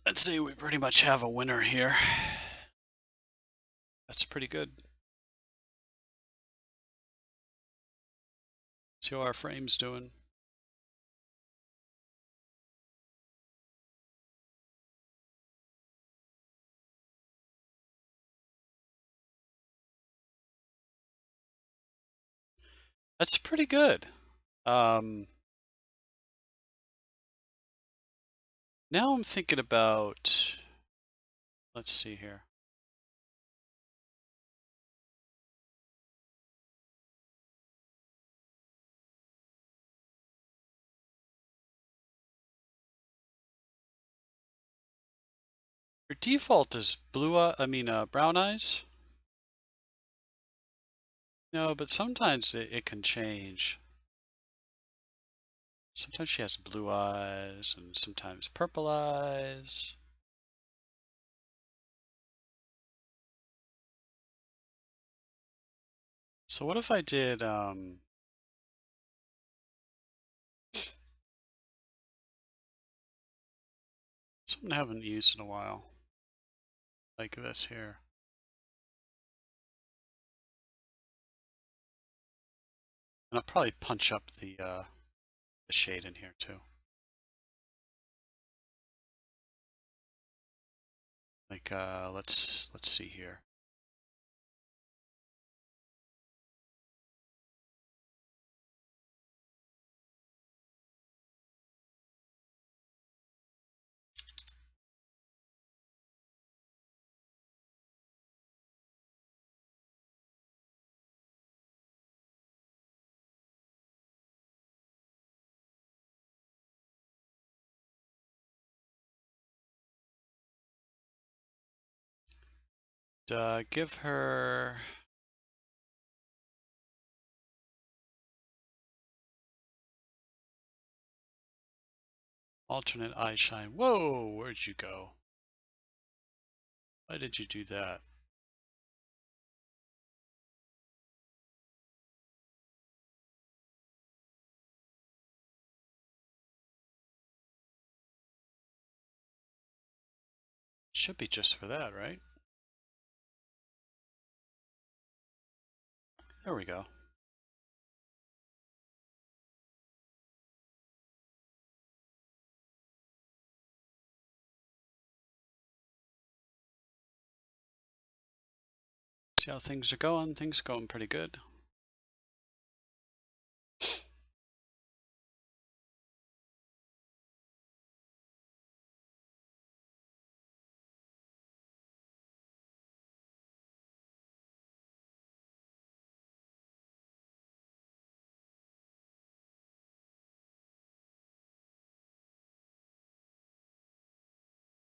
I'd say we pretty much have a winner here. That's pretty good. See how our frame's doing. That's pretty good. Now I'm thinking about, let's see here. Your default is brown eyes? No, but sometimes it can change. Sometimes she has blue eyes and sometimes purple eyes. So what if I did something I haven't used in a while, like this here. And I'll probably punch up the shade in here too. Like let's see here. Give her alternate eye shine. Whoa, where'd you go? Why did you do that? Should be just for that, right? There we go. See how things are going? Things are going pretty good.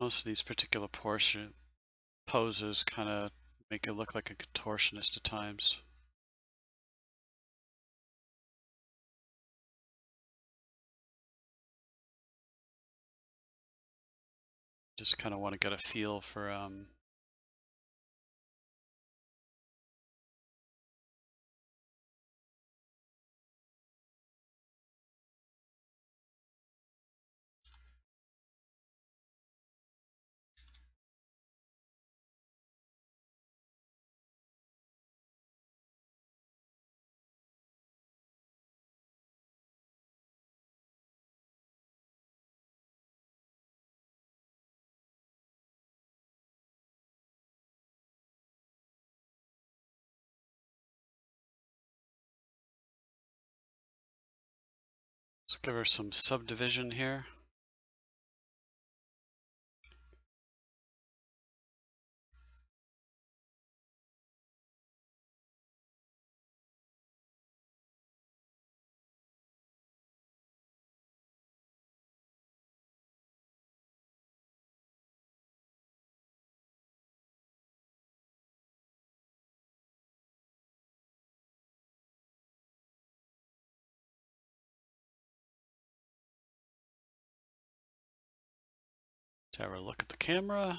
Most of these particular poses kind of make it look like a contortionist at times. Just kind of want to get a feel for let's give her some subdivision here. Tara, look at the camera.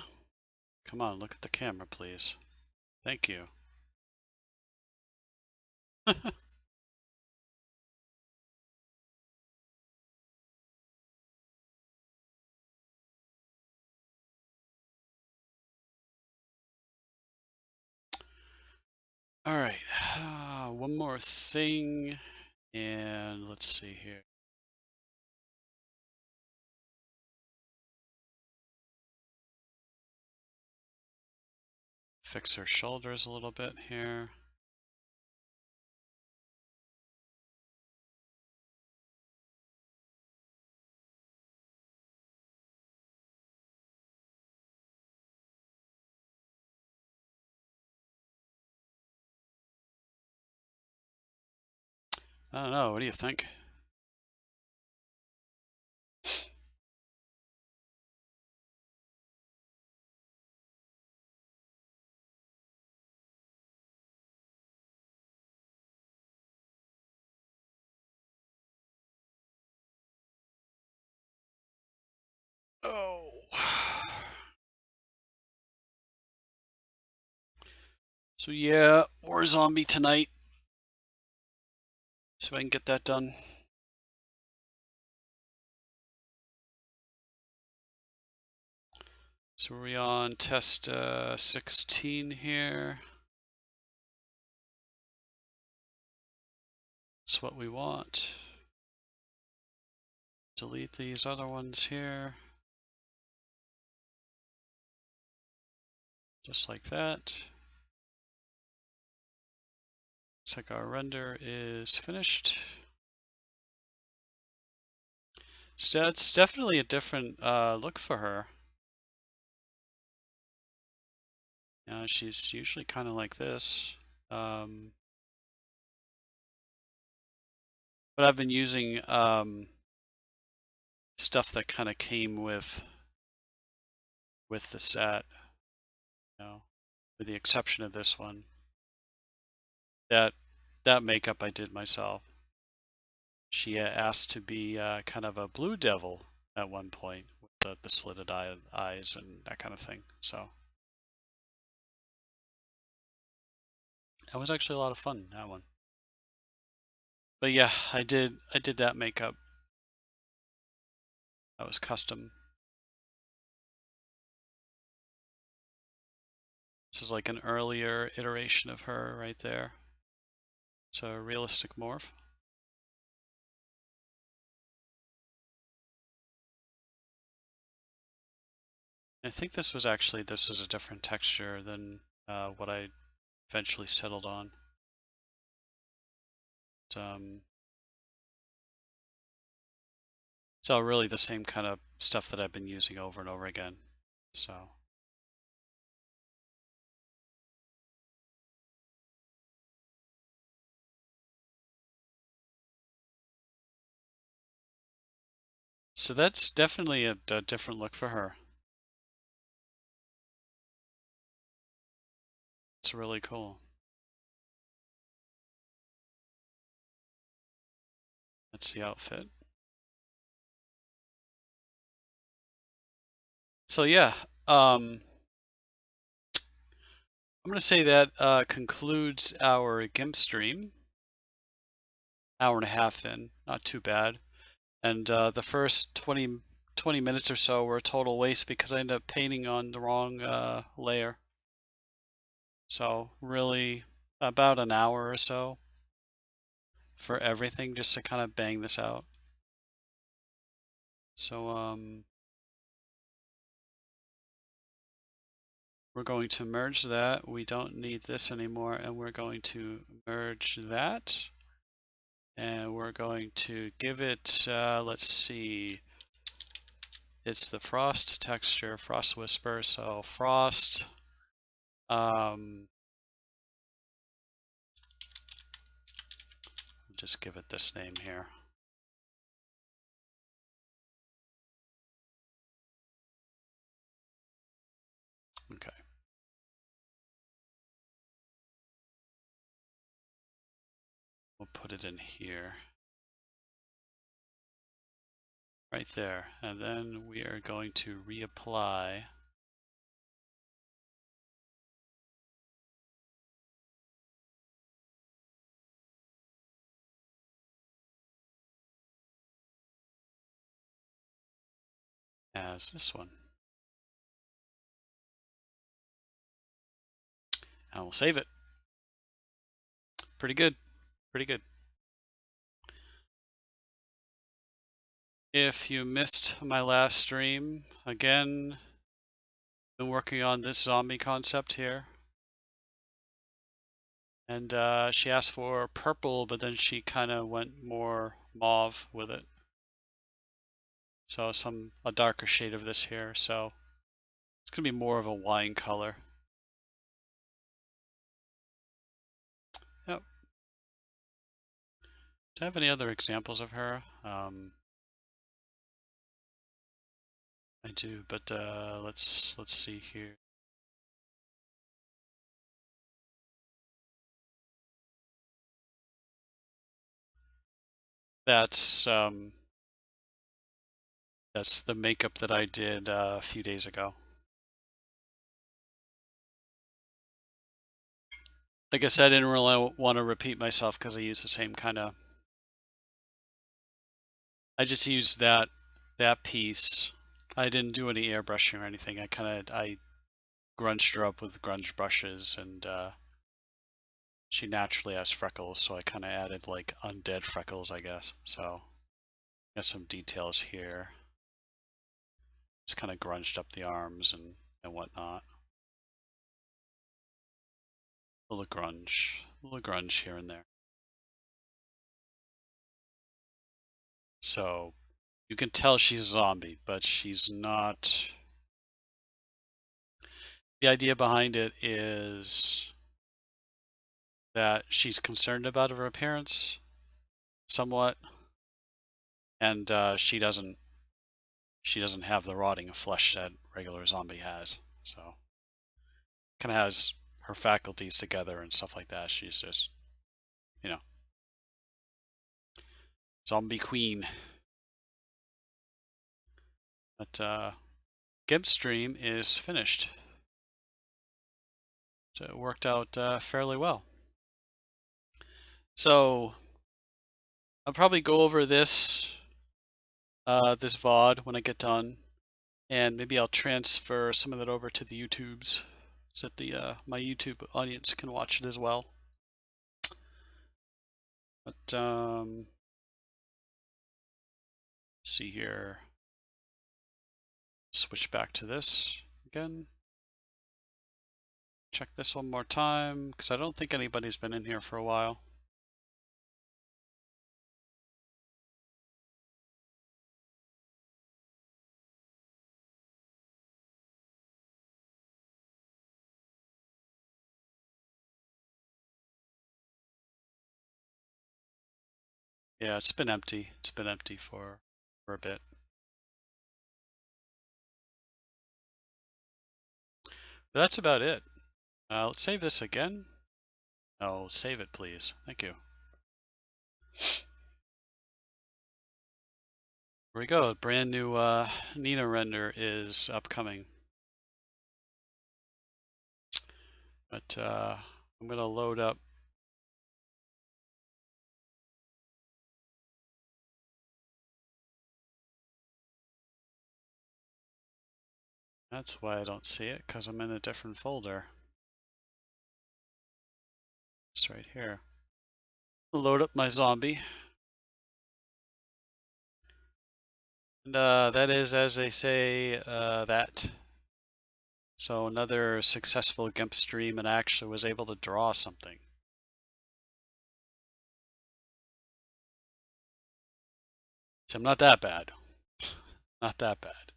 Come on, look at the camera, please. Thank you. All right, one more thing, and let's see here. Fix her shoulders a little bit here. I don't know, what do you think? Oh. So yeah, War Zombie tonight. So I can get that done. So we're on test 16 here. That's what we want. Delete these other ones here. Just like that. Looks like our render is finished. So it's definitely a different look for her. She's usually kind of like this. But I've been using stuff that kind of came with the set, with the exception of this one. That makeup I did myself. She asked to be kind of a blue devil at one point with the slitted eyes and that kind of thing. So that was actually a lot of fun, that one. But yeah, I did that makeup. That was custom. This is like an earlier iteration of her right there. It's a realistic morph. I think this was a different texture than what I eventually settled on. It's all really the same kind of stuff that I've been using over and over again. So that's definitely a different look for her. That's really cool. That's the outfit. So yeah, I'm going to say that concludes our GIMP stream. Hour and a half in, not too bad. And the first 20 minutes or so were a total waste because I ended up painting on the wrong layer. So really about an hour or so for everything just to kind of bang this out. So we're going to merge that. We don't need this anymore, and we're going to merge that. And we're going to give it, let's see, it's the frost texture, frost whisper, so frost, just give it this name here. Okay. We'll put it in here. Right there. And then we are going to reapply. As this one. And we'll save it. Pretty good. Pretty good. If you missed my last stream, again, been working on this zombie concept here. And she asked for purple, but then she kind of went more mauve with it. So a darker shade of this here. So it's going to be more of a wine color. Yep. Do I have any other examples of her? I do, but let's see here. That's the makeup that I did a few days ago. Like I said, I didn't really want to repeat myself because I used the same kind of. I just used that piece. I didn't do any airbrushing or anything. I grunged her up with grunge brushes, and she naturally has freckles, so I kind of added like undead freckles, I guess. So got some details here. Just kind of grunged up the arms and whatnot. A little grunge here and there. So you can tell she's a zombie, but she's not. The idea behind it is that she's concerned about her appearance somewhat, and she doesn't have the rotting flesh that regular zombie has. So kind of has her faculties together and stuff like that. She's just, you know, zombie queen. But GIMP stream is finished. So it worked out fairly well. So I'll probably go over this this VOD when I get done, and maybe I'll transfer some of that over to the YouTubes so that the my YouTube audience can watch it as well. But let's see here. Switch back to this again. Check this one more time because I don't think anybody's been in here for a while. Yeah, it's been empty. It's been empty for a bit. But that's about it. Let's save this again. No, save it, please. Thank you. Here we go. Brand new Nina render is upcoming. But I'm going to load up. That's why I don't see it, because I'm in a different folder. It's right here. Load up my zombie. And that is, as they say, that. So another successful GIMP stream, and I actually was able to draw something. So I'm not that bad. Not that bad.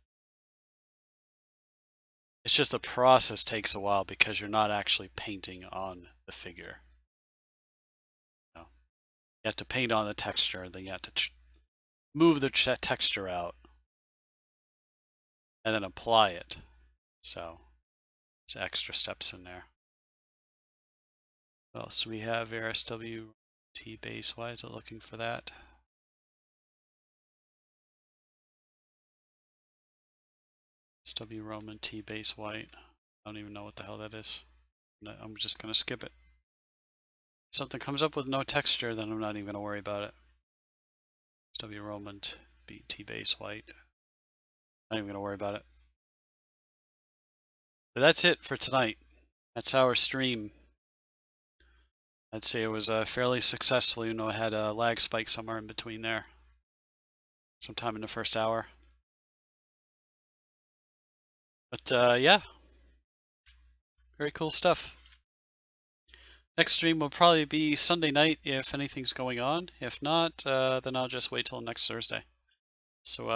It's just the process takes a while because you're not actually painting on the figure. You have to paint on the texture, then you have to move the texture out and then apply it. So there's extra steps in there. What else do we have here? SWT base. Why is it looking for that? SW Roman T base white. I don't even know what the hell that is. I'm just going to skip it. If something comes up with no texture, then I'm not even going to worry about it. SW Roman T base white. Not even going to worry about it. But that's it for tonight. That's our stream. I'd say it was fairly successful, I had a lag spike somewhere in between there. Sometime in the first hour. But yeah. Very cool stuff. Next stream will probably be Sunday night if anything's going on. If not, then I'll just wait till next Thursday. So